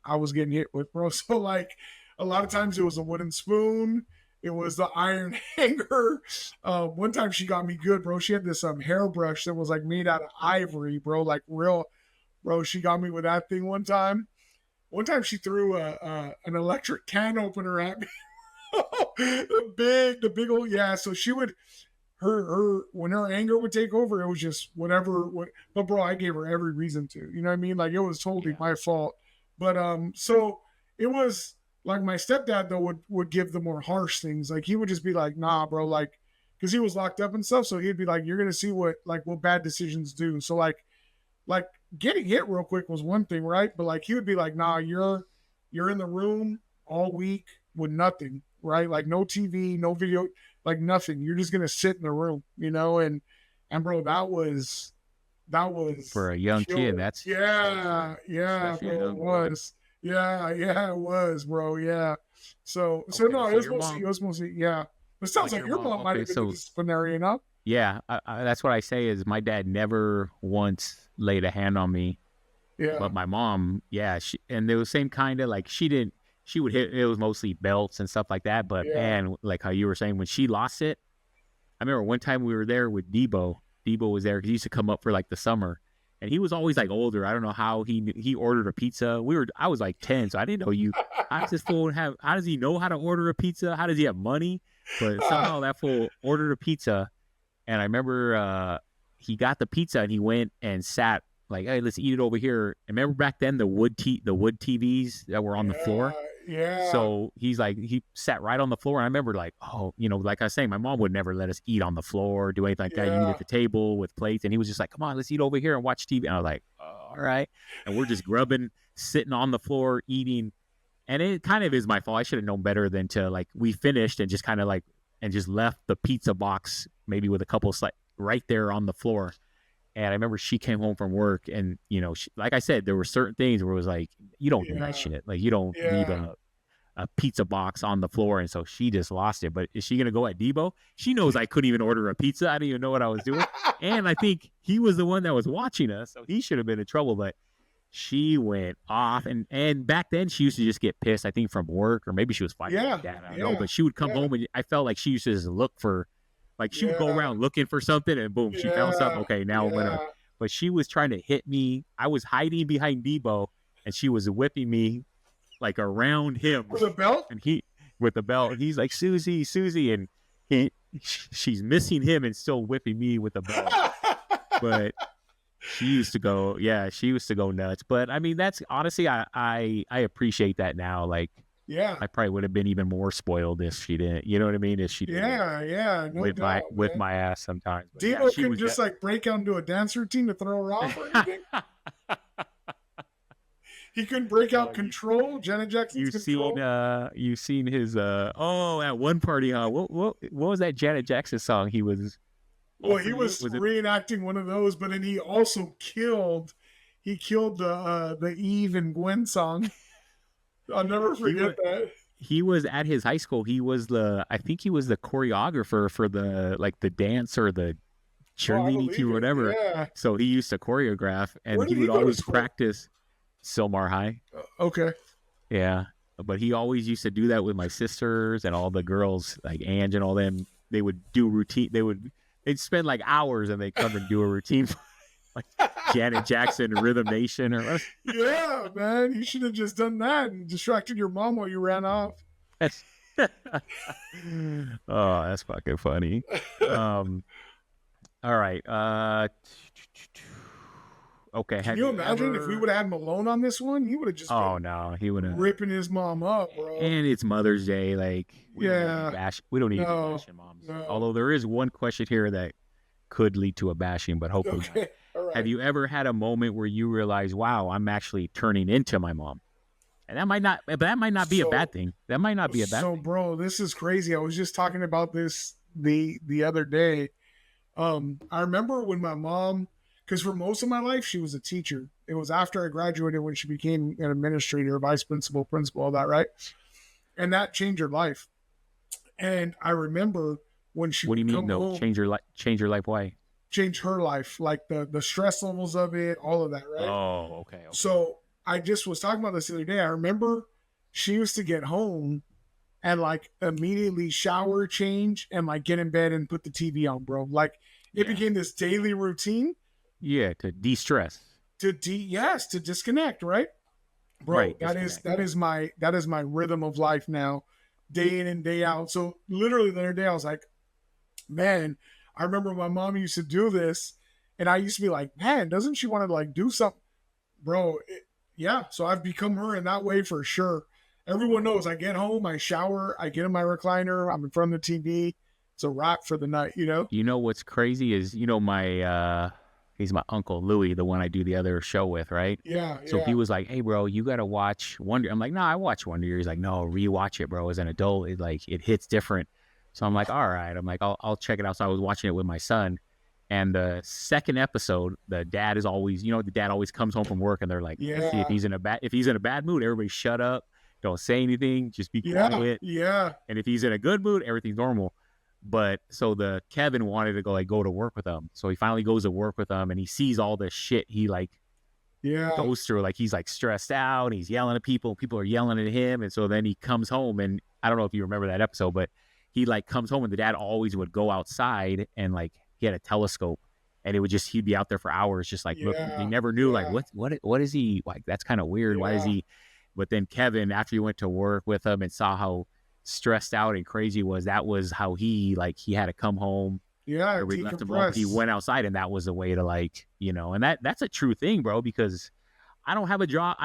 I was getting hit with, bro. So like, a lot of times it was a wooden spoon. It was the iron hanger. One time she got me good, bro. She had this hairbrush that was like made out of ivory, bro. Like real, bro. She got me with that thing one time. One time she threw an electric can opener at me. The big old, yeah. So she would, her when her anger would take over, it was just whatever. But bro, I gave her every reason to. You know what I mean? Like it was totally Yeah. my fault. But so it was like my stepdad though would give the more harsh things. Like he would just be like, nah, bro, like because he was locked up and stuff. So he'd be like, you're gonna see what bad decisions do. So like getting hit real quick was one thing, right? But like he would be like, nah, you're in the room all week with nothing, right? Like no TV, no video, like nothing. You're just gonna sit in the room, and bro, that was For a young kid, killer. that's Yeah, yeah, especially a bro, it young boy. was. Yeah, yeah, it was, bro. Yeah. So Okay, no, so your mom, it was mostly, yeah. But it sounds like like your your mom. mom might Okay, have been the so disciplinarian, huh? yeah, that's what I say is my dad never once laid a hand on me, Yeah, but my mom, yeah, and they was same kind of like she didn't. She would hit. It was mostly belts and stuff like that. But yeah. man, like how you were saying, when she lost it, I remember one time we were there with Debo. Debo was there because he used to come up for like the summer, and he was always like older. I don't know how he ordered a pizza. I was like 10, so I didn't know you. How does this fool have? How does he know how to order a pizza? How does he have money? But somehow that fool ordered a pizza, and I remember he got the pizza and he went and sat like, hey, let's eat it over here. And remember back then the wood TVs that were on the floor. Yeah, yeah, So he's like, he sat right on the floor. And I remember like, oh, like I was saying, my mom would never let us eat on the floor, do anything like that. You eat yeah, at the table with plates. And he was just like, come on, let's eat over here and watch TV. And I was like, oh, all right. And we're just grubbing, sitting on the floor, eating. And it kind of is my fault. I should have known better than to like, we finished and just kind of like, and just left the pizza box maybe with a couple of right there on the floor. And I remember she came home from work and, like I said, there were certain things where it was like, you don't do that yeah, shit. Like, you don't leave yeah. a pizza box on the floor. And so she just lost it. But is she going to go at Debo? She knows I couldn't even order a pizza. I didn't even know what I was doing. And I think he was the one that was watching us. So he should have been in trouble. But she went off. And back then she used to just get pissed, I think, from work, or maybe she was fighting with my Yeah, dad. I don't know. yeah, But she would come yeah, home and I felt like she used to just look for, like she would go yeah, around looking for something and boom, she found something. yeah, Okay, now I'm gonna. yeah. But she was trying to hit me. I was hiding behind Debo, and she was whipping me like around him, For the belt? and he with the belt. And he's like Susie, Susie, and she's missing him and still whipping me with the belt. But she used to go nuts. But I mean, that's honestly, I appreciate that now. Like Yeah, I probably would have been even more spoiled if she didn't. You know what I mean? If she didn't yeah, yeah, no with my doubt, with man. my ass sometimes. But yeah, Devo she couldn't was. just like break out into a dance routine to throw her off or anything. He couldn't break Oh, out control, Janet Jackson's control. you've seen his at one party, huh? What was that Janet Jackson song he was all Well, for he you? was Was it reenacting one of those, but then he killed the Eve and Gwen song. I'll never he was forget that. he was at his high school. I think he was the choreographer for the dance or the Oh, I cheerleading believe team or it. whatever. Yeah. So he used to choreograph Where and he did he would go to always school? practice Silmar High. Okay. Yeah. But he always used to do that with my sisters and all the girls, like Ange and all them. They would do routine. They'd spend like hours and they'd come and do a routine like Janet Jackson, Rhythm Nation, or Yeah, man. You should have just done that and distracted your mom while you ran off. that's oh, that's fucking funny. Um, all right. Okay. Can Have you you imagine if we ever? would have had Malone on this one? He would have just Oh been no, he would have. ripping his mom up, bro. And it's Mother's Day. Like we don't need to be Yeah. bash. We don't need to be No. bashing moms. No. Although there is one question here that could lead to a bashing, but hopefully not. Okay. All Have right. you ever had a moment where you realize, wow, I'm actually turning into my mom? And that might not be a So bad thing. That might not be a bad so thing. bro, this is crazy. I was just talking about this the other day. I remember when my mom, because for most of my life she was a teacher. It was after I graduated when she became an administrator, vice principal, principal, all that, right? And that changed her life. And I remember when she What do you would mean? come No, home, change your life. Change your life. Why? change her life, like the stress levels of it, all of that, right? Oh, okay, okay. So I just was talking about this the other day. I remember she used to get home and like immediately shower, change, and like get in bed and put the TV on, bro. Like it Yeah, became this daily routine yeah. To de-stress. yes, to disconnect, right? Bro, Right. Disconnect. that is my rhythm of life now, day in and day out. So literally the other day I was like, man, I remember my mom used to do this, and I used to be like, man, doesn't she want to like do something, bro? Yeah. So I've become her in that way for sure. Everyone knows I get home, I shower, I get in my recliner, I'm in front of the TV. It's a wrap for the night, you know? You know what's crazy is, my he's my uncle Louis, the one I do the other show with, right? Yeah, So he yeah, was like, "Hey, bro, you gotta watch Wonder." I'm like, "No, I watch Wonder Years." He's like, "No, rewatch it, bro. As an adult, it hits different." So I'm like, "All right." I'm like, "I'll check it out." So I was watching it with my son, and the second episode, the dad is always, the dad always comes home from work, and they're like, "See, yeah, if he's in a bad mood, everybody shut up, don't say anything, just be yeah, quiet." yeah, And if he's in a good mood, everything's normal. But so the Kevin wanted to go to work with him. So he finally goes to work with him, and he sees all this shit he like yeah, goes through. Like he's like stressed out, and he's yelling at people. People are yelling at him. And so then he comes home, and I don't know if you remember that episode, but he like comes home, and the dad always would go outside, and like he had a telescope, and he'd be out there for hours just like looking. They yeah, never knew like yeah, what is he like, that's kind of weird. Why is yeah, he? But then Kevin, after he went to work with him and saw how stressed out and crazy was, that was how he had to come home. yeah, Everybody left him alone, but he decompress. went outside, and that was the way to like, and that's a true thing, bro, because I don't have a job.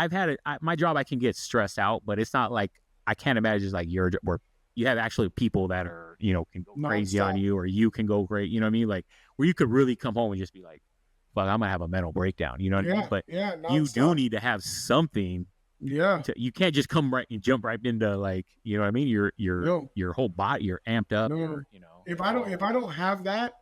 My job, I can get stressed out, but it's not like, I can't imagine it's like your job where you have actually people that are, can go crazy on Nonstop. you, or you can go great, you know what I mean? Like where you could really come home and just be like, fuck, I'm gonna have a mental breakdown, you know what I mean? Yeah, But yeah, you do nonstop. need to have something Yeah. you can't just come right and jump right into, like, you know what I mean? No, Your whole body, you're amped up, no. If I oh, don't have that,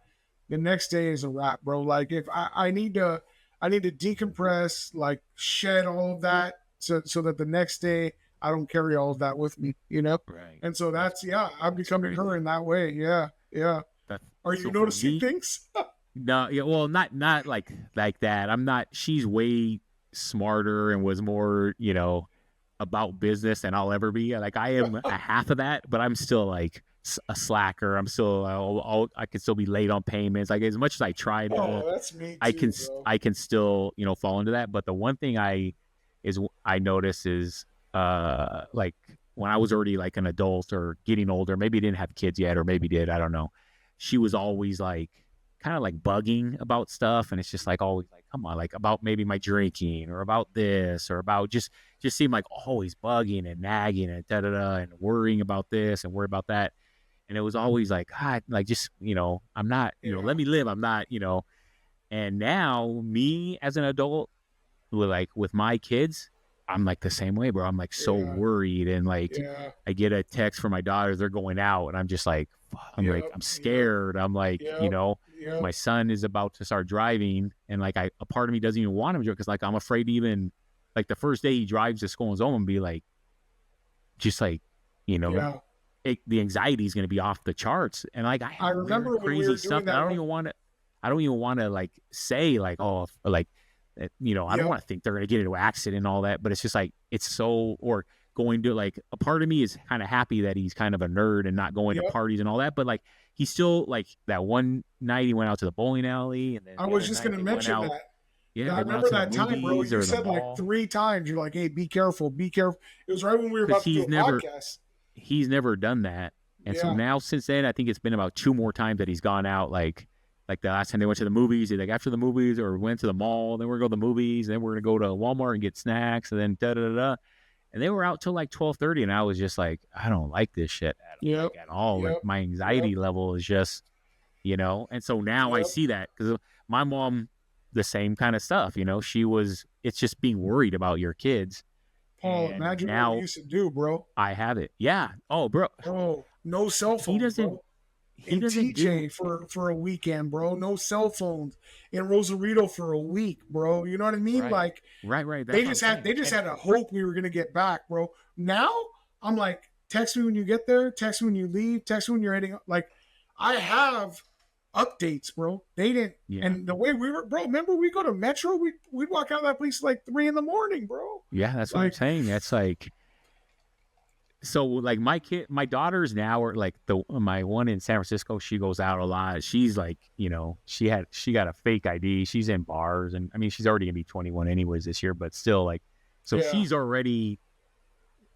the next day is a wrap, bro. Like if I need to decompress, like shed all of that so that the next day I don't carry all of that with me, you know? right. And so That's, that's yeah, I'm that's becoming her crazy. in that way. Yeah, yeah. That's, Are you so for noticing me, things? no, yeah, well, not like that. I'm not. She's way smarter and was more, about business than I'll ever be. Like I am a half of that, but I'm still like a slacker. I'm still, I can still be late on payments. Like as much as I try to, Oh, that's me too, bro. I can still, fall into that. But the one thing I notice is, like when I was already like an adult or getting older, maybe didn't have kids yet, or maybe did, I don't know. She was always like kind of like bugging about stuff, and it's just like always like, come on, like about maybe my drinking or about this or about just seemed like always bugging and nagging and da da da and worrying about this and worry about that. And it was always like, God, like just, I'm not, Yeah, let me live. I'm not, and now me as an adult, with my kids, I'm like the same way, bro. I'm like so yeah, worried, and like yeah. I get a text from my daughters, they're going out, and I'm just like, I'm like, Yep, I'm yep, scared. I'm like, yep, yep. my son is about to start driving, and like a part of me doesn't even want him to, because like I'm afraid, even like the first day he drives to school and home, and be like, just like, you know, Yeah. the anxiety is going to be off the charts, and like I I have weird, remember when we crazy were stuff doing that that one. I don't even want to like say like, oh, like, I don't Yep, want to think they're going to get into an accident and all that, but it's just like, it's so, or going to like, a part of me is kind of happy that he's kind of a nerd and not going to yep. parties and all that, but like, he's still like, that one night he went out to the bowling alley, and then I the was other just night gonna they went mention out, that. yeah, I they went out remember to the that time, bro. movies You or the said like mall, 3 times. You're like, "Hey, be careful, be careful." It was right when we were because about to do a podcast. he's never done that. And so Yeah, now, since then, I think it's been about two more times that he's gone out. Like the last time they went to the movies, like after the movies, or went to the mall, then we're going to go to the movies, and then we're going to go to Walmart and get snacks, and then da da da da. And they were out till like 12:30, and I was just like, I don't like this shit yep, at all. Like yep, my yep, anxiety level is just, And so now I yep. see that, because my mom, the same kind of stuff. It's just being worried about your kids, Paul, and imagine what we now used to do, bro. I have it. Yeah. Oh, bro, Oh, no cell he phones, doesn't bro. he in doesn't do TJ for a weekend, bro. No cell phones in Rosarito for a week, bro. You know what I mean? right, Like right. they That's what I'm just had saying. they just And had to hope we were gonna get back, bro. Now I'm like, text me when you get there, text me when you leave, text me when you're heading. Like I have updates, bro. They didn't. yeah, And the way we were, bro. Remember we go to Metro, we'd walk out of that place like 3 in the morning, bro. yeah, that's what I'm Like saying. That's like so like my daughters now are like my one in San Francisco, she goes out a lot. She's like, she got a fake ID. She's in bars, and I mean she's already gonna be 21 anyways this year, but still like so yeah, she's already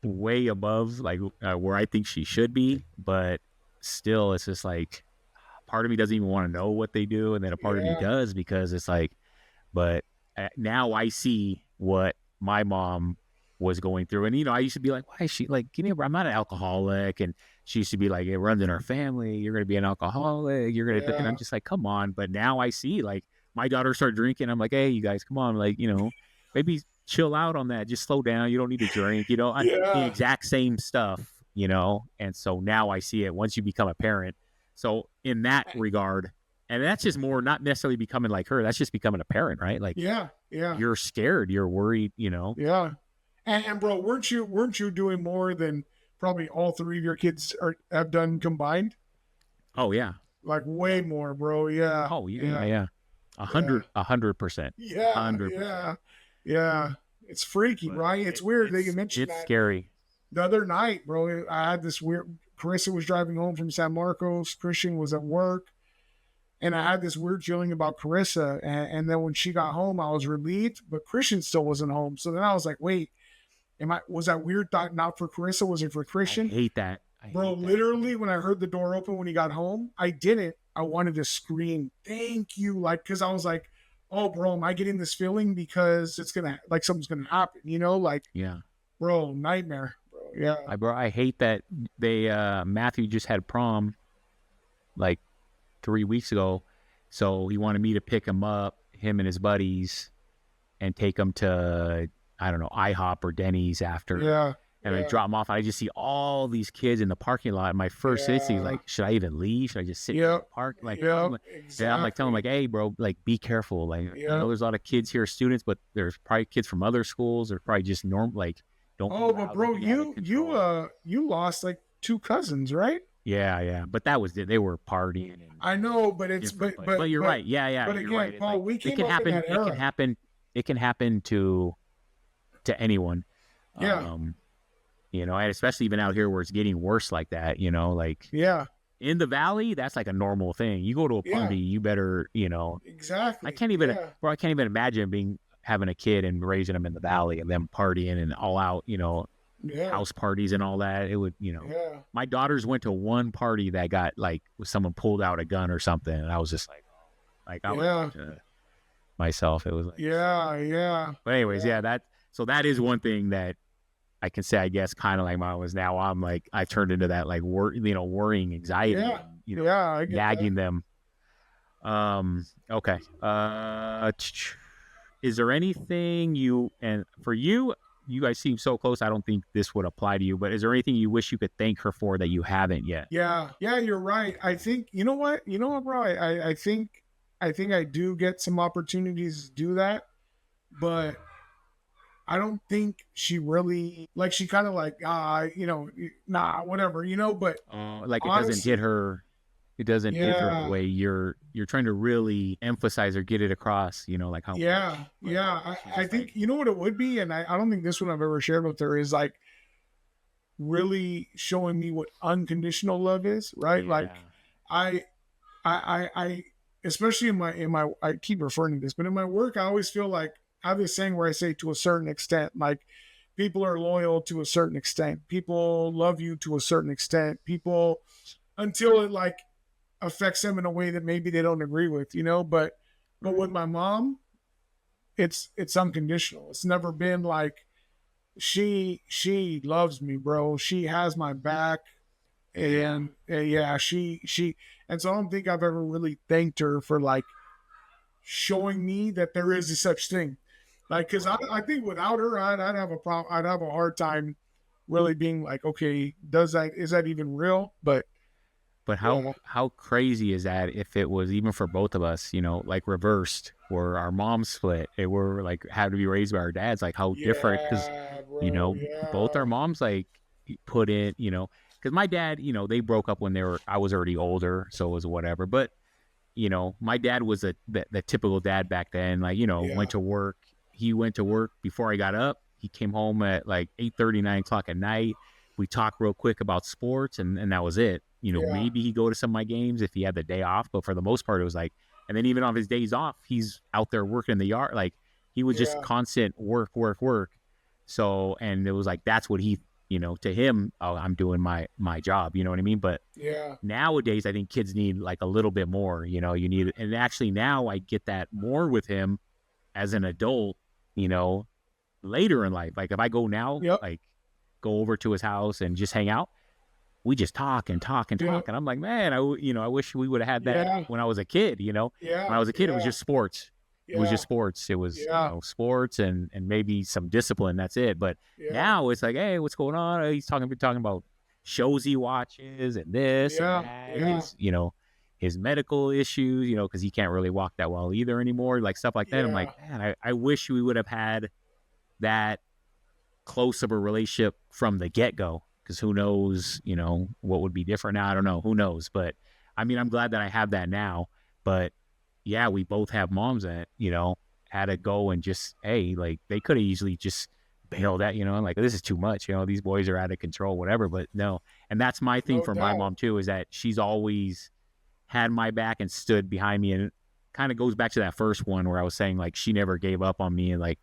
way above like where I think she should be, but still it's just like part of me doesn't even want to know what they do, and then a part of me yeah, does because it's like but now I see what my mom was going through. And, I used to be like, why is she like, give me a break. I'm not an alcoholic. And she used to be like, it runs in our family. You're going to be an alcoholic. You're going to, and I'm yeah, just like, come on. But now I see like my daughter started drinking. I'm like, hey, you guys, come on. Like, maybe chill out on that. Just slow down. You don't need to drink, the yeah. exact same stuff. And so now I see it once you become a parent. So in that regard, and that's just more not necessarily becoming like her. That's just becoming a parent, right? Like Yeah, yeah, you're scared, you're worried. yeah. And bro, weren't you doing more than probably all three of your kids have done combined? Oh yeah. Like way more, bro. Yeah, Oh yeah, yeah, yeah, yeah. yeah, 100%. yeah, 100%. yeah, yeah. It's freaky, But right? It's weird that you mentioned it's that scary. the other night, bro. I had this weird. Carissa was driving home from San Marcos. Christian was at work. And I had this weird feeling about Carissa. And then when she got home, I was relieved, but Christian still wasn't home. So then I was like, wait, was that weird thought not for Carissa? Was it for I Christian? hate that. I Bro, hate that. literally, when I heard the door open when he got home, I didn't. I wanted to scream, thank you. Like, cause I was like, oh, bro, am I getting this feeling because it's gonna, like, something's gonna happen, Like, Yeah. bro, nightmare, bro. Yeah. I hate that they Matthew just had prom like 3 weeks ago. So he wanted me to pick him up, him and his buddies, and take him to I don't know, IHOP or Denny's after. Yeah. And I Yeah. drop him off. And I just see all these kids in the parking lot. And my first instinct is Yeah. like, should I even leave? Should I just sit in the Yep. park? Like, Yep. yeah, I'm like telling them Exactly. like, hey, bro, like be careful. Like, I know Yep. there's a lot of kids here, students, but there's probably kids from other schools. They're probably just normal. Like, don't be Oh, but loud. Don't bro, be out of control. you lost like two cousins, right? Yeah, yeah. But that was it. They were partying and I know, but it's different. But you're right. Yeah, yeah. but You're again, right. It's Paul, like we it came can up in happen. that It can era. happen. It can happen to anyone. Yeah. Um, and especially even out here where it's getting worse like that, like Yeah. in the valley, that's like a normal thing. You go to a Yeah. party, you better, I Exactly. can't even, Yeah. bro, I can't even imagine having a kid and raising them in the valley and them partying and all out, Yeah. house parties and all that. It would, Yeah. my daughters went to one party that got like someone pulled out a gun or something, and I was just like I was Yeah. myself. It was like, Yeah. Yeah. but anyways, Yeah. so that is one thing that I can say, I guess, kind of like mine was. Now I'm like, I turned into that like worrying anxiety, Yeah. and, Yeah. I get nagging that. them. Okay. Is there anything and for you guys seem so close, I don't think this would apply to you, but is there anything you wish you could thank her for that you haven't yet? Yeah. Yeah. You're right. I think you know what. You know what, bro. I think I do get some opportunities to do that, but I don't think she really like. She kind of like nah, whatever, But Like honestly, it doesn't hit her the yeah. way you're trying to really emphasize or get it across, like how Yeah, much, but yeah. she's I just like, think you know what it would be, and I don't think this one I've ever shared with her is like really showing me what unconditional love is, right? Like yeah, I I especially in my I keep referring to this, but in my work I always feel like I have this saying where I say to a certain extent, like people are loyal to a certain extent, people love you to a certain extent, people until it like affects them in a way that maybe they don't agree with, but right, with my mom, it's unconditional. It's never been like she loves me, bro. She has my back, yeah, and yeah, she and so I don't think I've ever really thanked her for like showing me that there is a such thing. Like, cause I, right. I think without her, I'd have a problem. I'd have a hard time really being like, okay, is that even real? But But yeah, how crazy is that if it was even for both of us, like reversed, where our moms split, and we're like had to be raised by our dads, like how different, because yeah, you bro, know both our yeah, moms like put in, because my dad, they broke up when I was already older, so it was whatever. But my dad was the typical dad back then. Like, went yeah, to work. He went to work before I got up. He came home at like 8:30, 9 o'clock at night. We talked real quick about sports, and that was it. yeah, Maybe he'd go to some of my games if he had the day off, but for the most part, it was like, and then even on his days off, he's out there working in the yard. Like, he was just yeah, constant work, work, work. So, and it was like, that's what to him, oh, I'm doing my job. You know what I mean? But yeah, nowadays, I think kids need like a little bit more. You need, and actually now I get that more with him as an adult. You know, later in life, like if I go now, yep, like go over to his house and just hang out, we just talk and talk and yep, talk, and I'm like, man, I wish we would have had that yeah, when I was a kid. When yeah, I was a kid, it was yeah, just sports. It was just yeah, sports. It was, yeah, sports and maybe some discipline. That's it. But yeah, now it's like, hey, what's going on? He's talking about shows he watches and this and yeah, that. yeah, His medical issues, because he can't really walk that well either anymore, like stuff like that. I'm like, yeah, man, I wish we would have had that close of a relationship from the get go. Because who knows, what would be different now? I don't know. Who knows? But I mean, I'm glad that I have that now. But yeah, we both have moms that, had to go and just, hey, like they could have easily just bailed out, like this is too much, these boys are out of control, whatever. But no. And that's my thing no for my doubt. mom too, is that she's always had my back and stood behind me. And it kind of goes back to that first one where I was saying like she never gave up on me, and like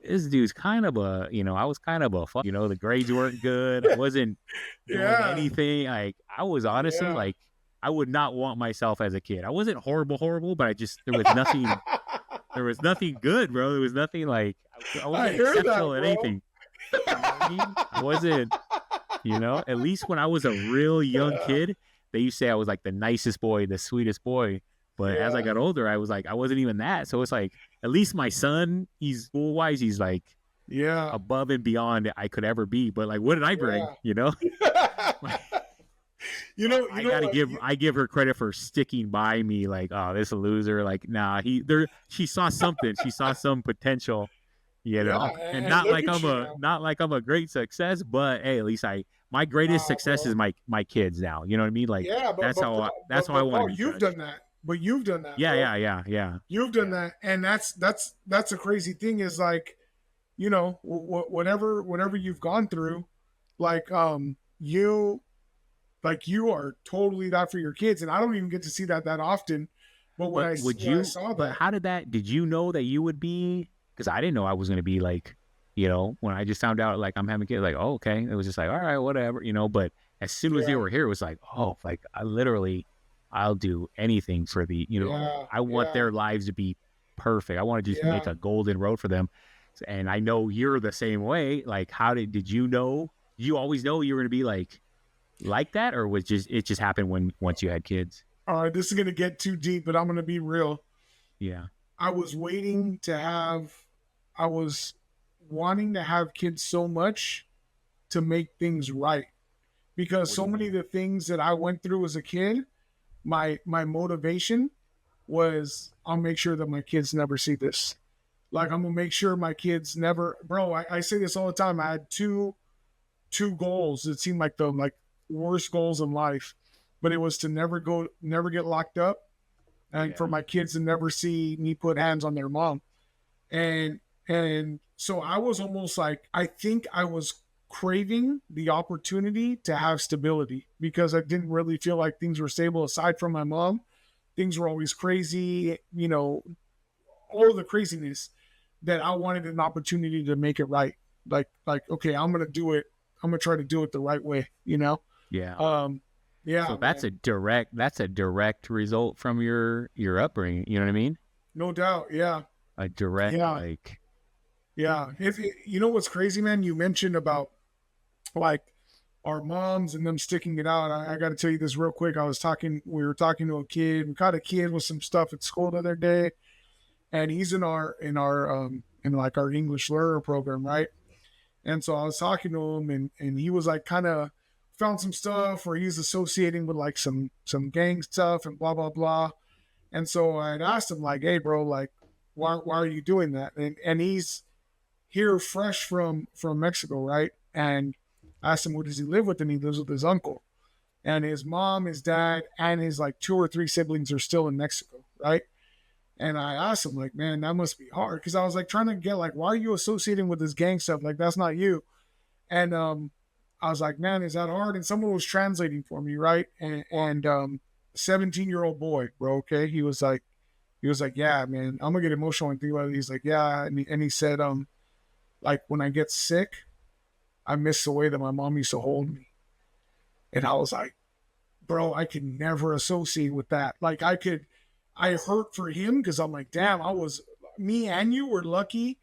this dude's kind of I was kind of a fuck, the grades weren't good. I wasn't doing Yeah, anything. Like I was honestly yeah. like, I would not want myself as a kid. I wasn't horrible, but there was nothing good, bro. There was nothing like, I I wasn't hear that, exceptional at bro. anything. You know what I mean? I wasn't, at least when I was a real young Yeah, kid, they used to say I was like the nicest boy, the sweetest boy. But as I yeah, got older, I was like, I wasn't even that. So it's like, at least my son, he's school wise, he's like yeah, above and beyond I could ever be. But like, what did I bring? yeah. So You I know gotta what? give her credit for sticking by me. Like, oh, this a loser. Like, nah, she saw something. She saw some potential, Yeah, and and look at you not like I'm a great success, but hey, at least my greatest nah, success is bro. my kids now. You know what I mean? Like, Yeah, that's how I want to bro, be you've judged. done that. But you've done that, Yeah, bro. yeah, yeah, yeah, You've done yeah. that, and that's a crazy thing. Is like, whatever you've gone through, like you you are totally that for your kids, and I don't even get to see that often. But But would when I you? saw But that, how did you know that you would be? Because I didn't know I was going to be like, when I just found out like I'm having kids, like, oh, okay, it was just like, all right, whatever, But as soon as they yeah, were here, it was like, oh, like I'll do anything for yeah, I want yeah, their lives to be perfect. I want to just make yeah. a golden road for them. And I know you're the same way. Like, how did you know? You always know you were going to be like that, or was just it just happened when once you had kids? All right, this is gonna get too deep, but I'm gonna be real. Yeah. I was waiting to have, I was wanting to have kids so much to make things right, because What do so you many of mean? the things that I went through as a kid, my motivation was I'll make sure that my kids never see this. Like I'm gonna make sure my kids never, bro. I say this all the time. I had two goals that seemed like the worst goals in life, but it was to never get locked up, and for Yeah. my kids to never see me put hands on their mom. And so I was almost like, I think I was craving the opportunity to have stability, because I didn't really feel like things were stable aside from my mom. Things were always crazy, all the craziness, that I wanted an opportunity to make it right. Like okay, I'm gonna do it. I'm gonna try to do it the right way. Yeah. Um, So yeah, that's man, a direct result from your upbringing. You know what I mean? no doubt. Yeah, A direct yeah, like yeah. If you know what's crazy, man, you mentioned about like our moms and them sticking it out. I got to tell you this real quick. We were talking to a kid. We caught a kid with some stuff at school the other day, and he's in like our English learner program, right? And so I was talking to him, and he was like kind of found some stuff where he's associating with like some gang stuff and blah blah blah. And so I had asked him like, "Hey, bro, like, why are you doing that?" And he's here fresh from Mexico, right? And I asked him, "Who does he live with?" And he lives with his uncle, and his mom, his dad, and his like two or three siblings are still in Mexico, right? And I asked him, like, man, that must be hard. Because I was like trying to get like, why are you associating with this gang stuff? Like, that's not you. And I was like, man, is that hard? And someone was translating for me, right? And 17-year-old boy, bro, okay? He was like, yeah, man, I'm gonna get emotional and think about it. He's like, yeah. And he said, like when I get sick, I miss the way that my mom used to hold me. And I was like, bro, I could never associate with that. Like I hurt for him because I'm like, damn, me and you were lucky.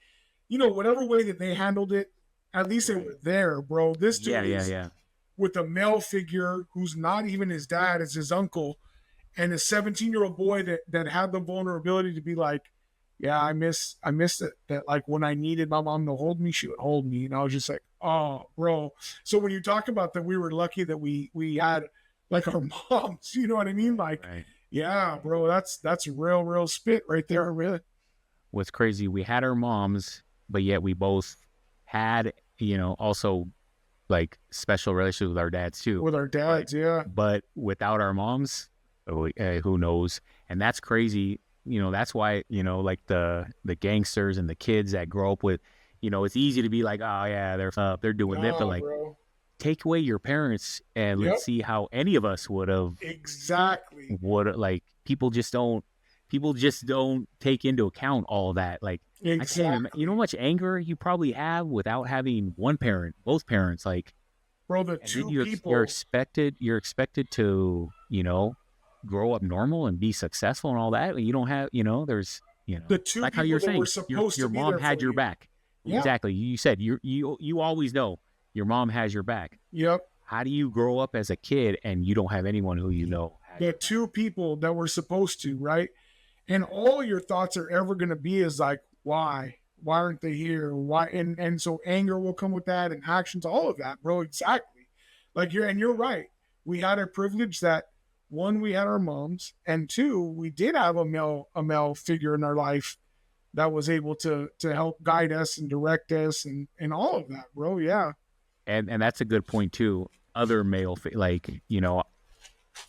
Whatever way that they handled it, at least they were there, bro. This Yeah, dude yeah, is yeah. with a male figure who's not even his dad, it's his uncle, and a 17-year-old boy that had the vulnerability to be like, yeah, I miss it. That like when I needed my mom to hold me, she would hold me. And I was just like, oh, bro. So when you talk about that, we were lucky that we had like our moms, you know what I mean? Like, Right. yeah, bro, that's real spit right there, really. What's crazy, we had our moms, but yet we both had, also like special relationships with our dads too. With our But dads, yeah. but without our moms, who knows? And that's crazy. That's why, like the gangsters and the kids that grow up with, it's easy to be like, oh yeah, they're doing that, but Nah, like bro. take away your parents and let's Yep. see how any of us Exactly. would like people just don't take into account all that. Like I can't even, you know Exactly. how much anger you probably have without having one parent, both parents, like, Bro, the and then two you're people, expected to, grow up normal and be successful and all that. And you don't have, there's, the two like how you're people that were saying, your supposed to your be mom there had for your you. back. Yeah. Exactly. You said you always know your mom has your back. Yep. How do you grow up as a kid and you don't have anyone who has The your back? two people that were supposed to, right? And all your thoughts are ever going to be is like, why? Why aren't they here? Why? And so anger will come with that, and actions, all of that, bro. Exactly. Like you're right. We had a privilege that one, we had our moms, and two, we did have a male figure in our life that was able to help guide us and direct us and all of that, bro. Yeah. And that's a good point too. Other male, like,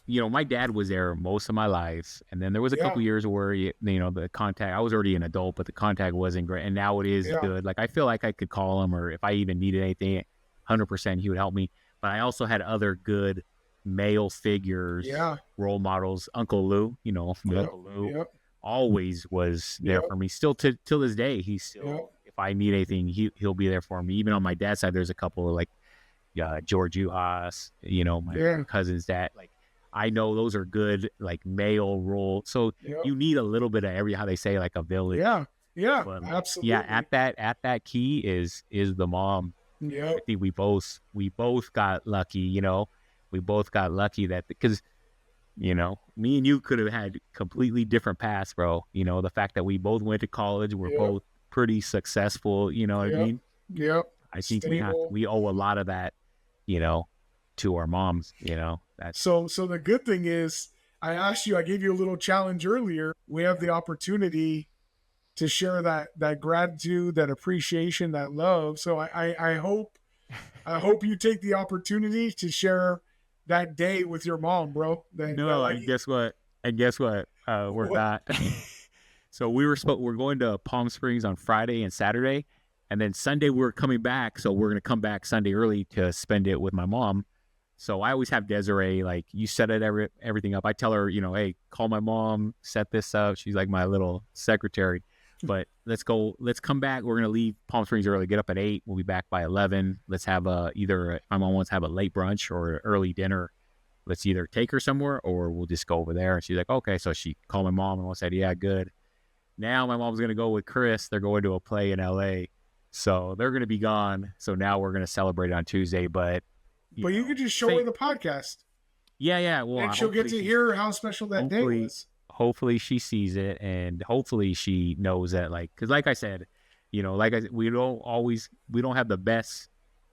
my dad was there most of my life, and then there was a Yeah. couple years where the contact. I was already an adult, but the contact wasn't great, and now it is Yeah. good. Like I feel like I could call him, or if I even needed anything, 100% he would help me. But I also had other good male figures, Yeah. role models. Uncle Lou, Yep. Uncle Lou Yep. always was there Yep. for me. Still to till this day, he's Yep. still. If I need anything, he'll be there for me. Even on my dad's side, there's a couple of like George Uhas, my Yeah. cousin's dad. Like I know those are good like male role. So Yep. you need a little bit of how they say like a village. Yeah. Yeah. But like yeah, Absolutely. at that key is the mom. Yep. I think we both got lucky. We both got lucky that because me and you could have had completely different paths, bro. The fact that we both went to college, we're Yep. both pretty successful. You know what I Yep. mean? Yep. I think Stable. we owe a lot of that, you know, to our moms. That's So the good thing is, I gave you a little challenge earlier. We have the opportunity to share that gratitude, that appreciation, that love. So I hope you take the opportunity to share that day with your mom, bro. That no. like And guess what? We're what? not. So we're going to Palm Springs on Friday and Saturday, and then Sunday we're coming back. So we're gonna come back Sunday early to spend it with my mom. So I always have Desiree, like, you set everything up. I tell her, hey, call my mom, set this up. She's like my little secretary. But let's come back. We're gonna leave Palm Springs early, get up at 8. We'll be back by 11. Let's have if my mom wants to have a late brunch or an early dinner. Let's either take her somewhere or we'll just go over there. And she's like, okay. So she called my mom and I said, yeah, good. Now my mom's gonna go with Chris. They're going to a play in LA. So they're gonna be gone. So now we're gonna celebrate on Tuesday. But But you could just show her say the podcast, yeah. Well, and she'll get to hear how special that day hopefully was. hopefully she sees it, and hopefully she knows that, like, because like I said, we don't have the best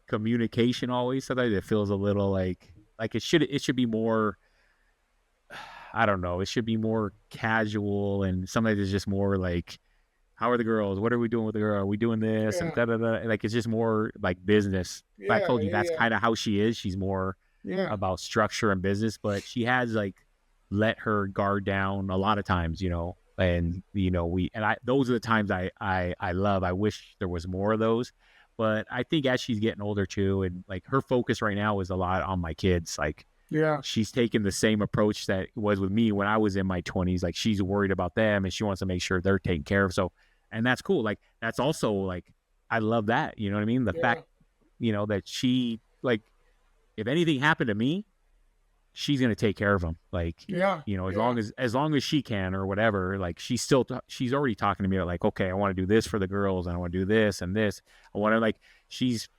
communication always. Sometimes it feels a little like it should be more, I don't know, it should be more casual, and sometimes it's just more like, how are the girls? What are we doing with the girl? Are we doing this? And Yeah. da da da. Like it's just more like business. But I Yeah. told you that's Yeah. kind of how she is. She's more Yeah. about structure and business, but she has like let her guard down a lot of times, and those are the times I love. I wish there was more of those, but I think as she's getting older too, and like her focus right now is a lot on my kids. Like Yeah. she's taken the same approach that it was with me when I was in my 20s. Like she's worried about them and she wants to make sure they're taken care of. So, and that's cool. Like that's also like, I love that. You know what I mean? The Yeah. fact, that she, like, if anything happened to me, she's going to take care of them. Like, Yeah. as Yeah. long as she can or whatever, like she's already talking to me about like, okay, I want to do this for the girls. And I want to do this and this. I want to like, she's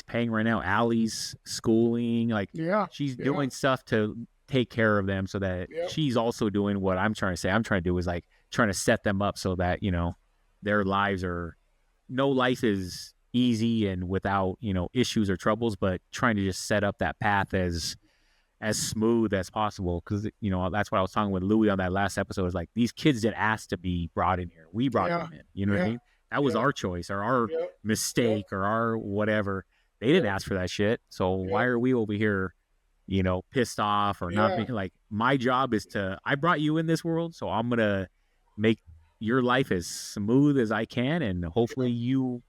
paying right now Allie's schooling. Like Yeah. she's Yeah. doing stuff to take care of them so that Yep. she's also doing what I'm trying to say. I'm trying to do is like trying to set them up so that, their lives are, no life is easy and without, issues or troubles, but trying to just set up that path as smooth as possible. Cause that's what I was talking with Louis on that last episode, is like, these kids didn't ask to be brought in here. We brought Yeah. them in, you know what I Yeah. mean? That was Yeah. our choice or our Yep. Yep. mistake or our whatever. They didn't Yep. ask for that shit. So why Yep. are we over here, pissed off or not Yeah. being like, my job is I brought you in this world. So I'm going to make your life as smooth as I can. And hopefully you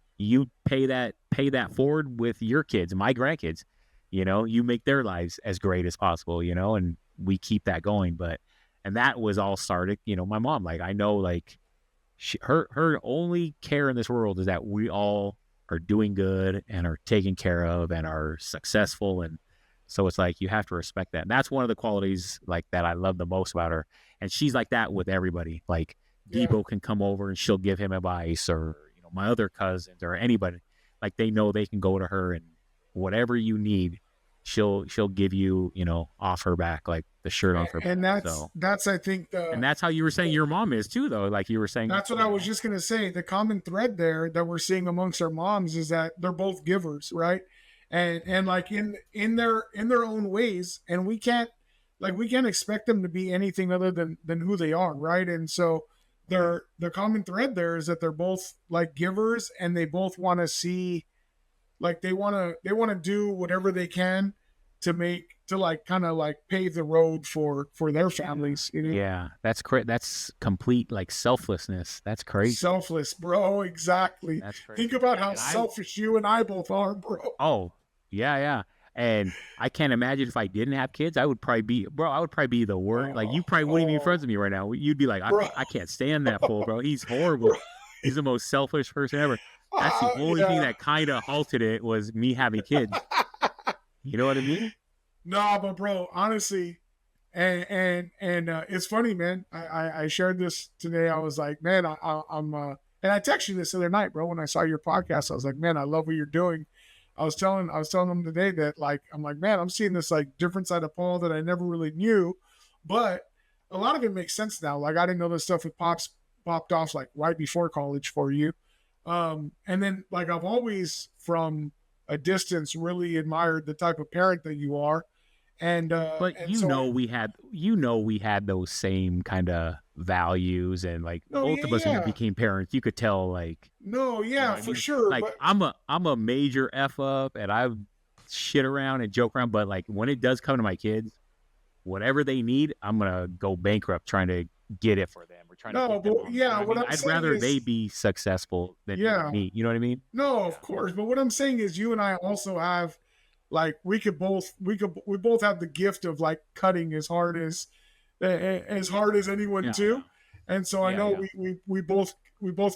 pay that forward with your kids, my grandkids, you make their lives as great as possible, and we keep that going. And that was all started, my mom, like, I know, like, her only care in this world is that we all are doing good and are taken care of and are successful. And so it's like, you have to respect that. And that's one of the qualities like that I love the most about her. And she's like that with everybody. Like Yeah. Debo can come over and she'll give him advice, or, my other cousins or anybody, like they know they can go to her and whatever you need, she'll give you, off her back, like the shirt off her back. And that's I think and that's how you were saying your mom is too, though. Like you were saying, that's what I was just gonna say. The common thread there that we're seeing amongst our moms is that they're both givers, right? And like in their own ways, and we can't expect them to be anything other than who they are, right? And so the common thread there is that they're both like givers, and they both want to see, like they want to do whatever they can to kind of like pave the road for their families, Yeah, that's great. That's complete like selflessness. That's crazy. Selfless, bro. Exactly. That's crazy. Think about how selfish you and I both are, bro. Oh, yeah. And I can't imagine if I didn't have kids, I would probably be the worst. Like you probably wouldn't be friends with me right now. You'd be like, I can't stand that fool, bro. He's horrible. Bro. He's the most selfish person ever. That's the only thing that kind of halted it, was me having kids. You know what I mean? No, but bro, honestly, and it's funny, man. I shared this today. I was like, man, I'm and I texted you this the other night, bro. When I saw your podcast, I was like, man, I love what you're doing. I was telling them today that, like, I'm like, man, I'm seeing this like different side of Paul that I never really knew, but a lot of it makes sense now. Like I didn't know this stuff with popped off like right before college for you. And then like I've always from a distance really admired the type of parent that you are. But we had those same kind of values, and like both of us when we became parents, you could tell, like, no, yeah, for sure. Like but I'm a major F up, and I shit around and joke around, but like when it does come to my kids, whatever they need, I'm gonna go bankrupt trying to get it for them, or trying to get them on, what I'm I'd saying rather is, they be successful than me. You know what I mean? No, of course. But what I'm saying is, you and I also have, like, we both have the gift of like cutting as hard as anyone too. Yeah. And so I know we both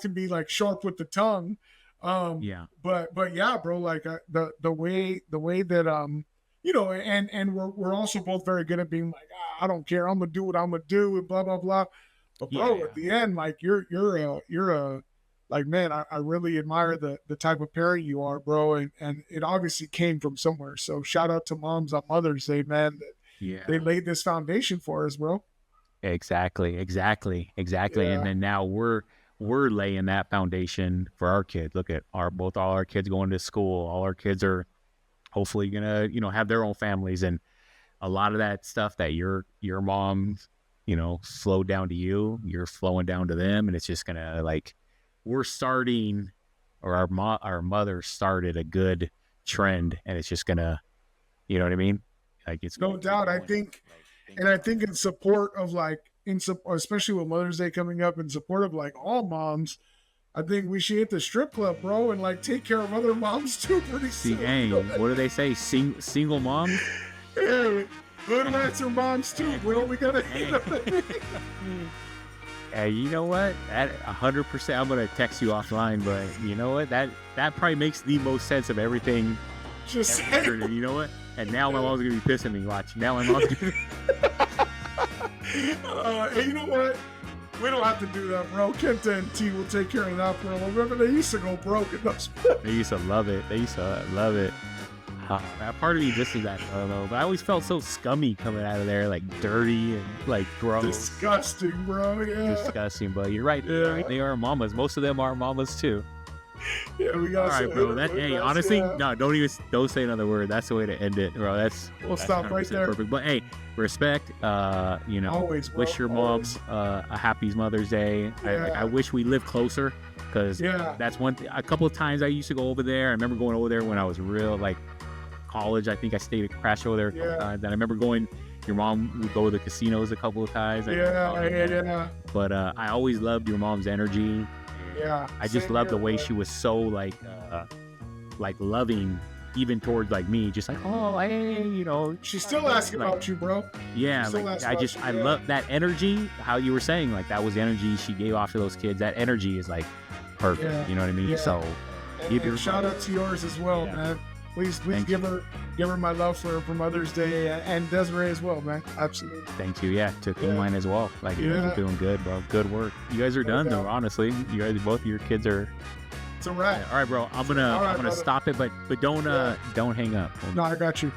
can be like sharp with the tongue. But yeah, bro, like the way that and we're also both very good at being like, I don't care, I'm gonna do what I'm gonna do, and blah blah blah. But bro, at the end, like you're a like, man, I really admire the type of parent you are, bro, and it obviously came from somewhere. So shout out to moms on Mother's Day, man. They laid this foundation for us, bro. Exactly. Yeah. And then now we're we're laying that foundation for our kids. Look at all our kids going to school. All our kids are hopefully gonna, have their own families, and a lot of that stuff that your mom, slowed down to you, you're flowing down to them, and it's just gonna we're starting, or our mother started a good trend, and it's just gonna, you know what I mean? It's No doubt. I think in support of especially with Mother's Day coming up, in support of all moms, I think we should hit the strip club, bro, and take care of other moms too pretty soon. Hey, what do they say? Single moms? Hey, good answer moms too, bro. We gotta Hey, you know what? That 100%. I'm gonna text you offline, but you know what? That probably makes the most sense of everything. just Ever. You know what? And now my mom's gonna be pissing me. Watch. Now my mom's gonna hey, you know what? We don't have to do that, bro. Kenta and T will take care of that for a little. Remember, they used to go broke in those. They used to love it. Part of me misses that, I don't know. But I always felt so scummy coming out of there, dirty and gross. Disgusting, bro. Yeah. Disgusting, but you're right. Yeah. They are mamas. Most of them are mamas too. Yeah, we got. All right, bro. Hey, honestly, no, don't say another word. That's the way to end it, bro. We'll stop right there. Perfect. But hey, respect. Always, bro. Wish your moms a happy Mother's Day. Yeah. I wish we lived closer, because that's one thing. A couple of times I used to go over there. I remember going over there when I was real college. I think I stayed a crash over there a couple times. And I remember going. Your mom would go to the casinos a couple of times. Yeah. But I always loved your mom's energy. Yeah. I just loved the way she was so loving, even towards me, just oh, hey, She's still asking about you, bro. Yeah, I love that energy. How you were saying, that was the energy she gave off to those kids. That energy is perfect. Yeah. You know what I mean? Yeah. So, and shout out to yours as well, man. Please give her my love for Mother's Day, and Desiree as well, man. Absolutely. Thank you. Yeah, to mine as well. You're doing good, bro. Good work. You guys are done though. Honestly, you guys, both of your kids are. It's a wrap. Yeah, all right, bro. I'm gonna stop it, but don't hang up. No, I got you.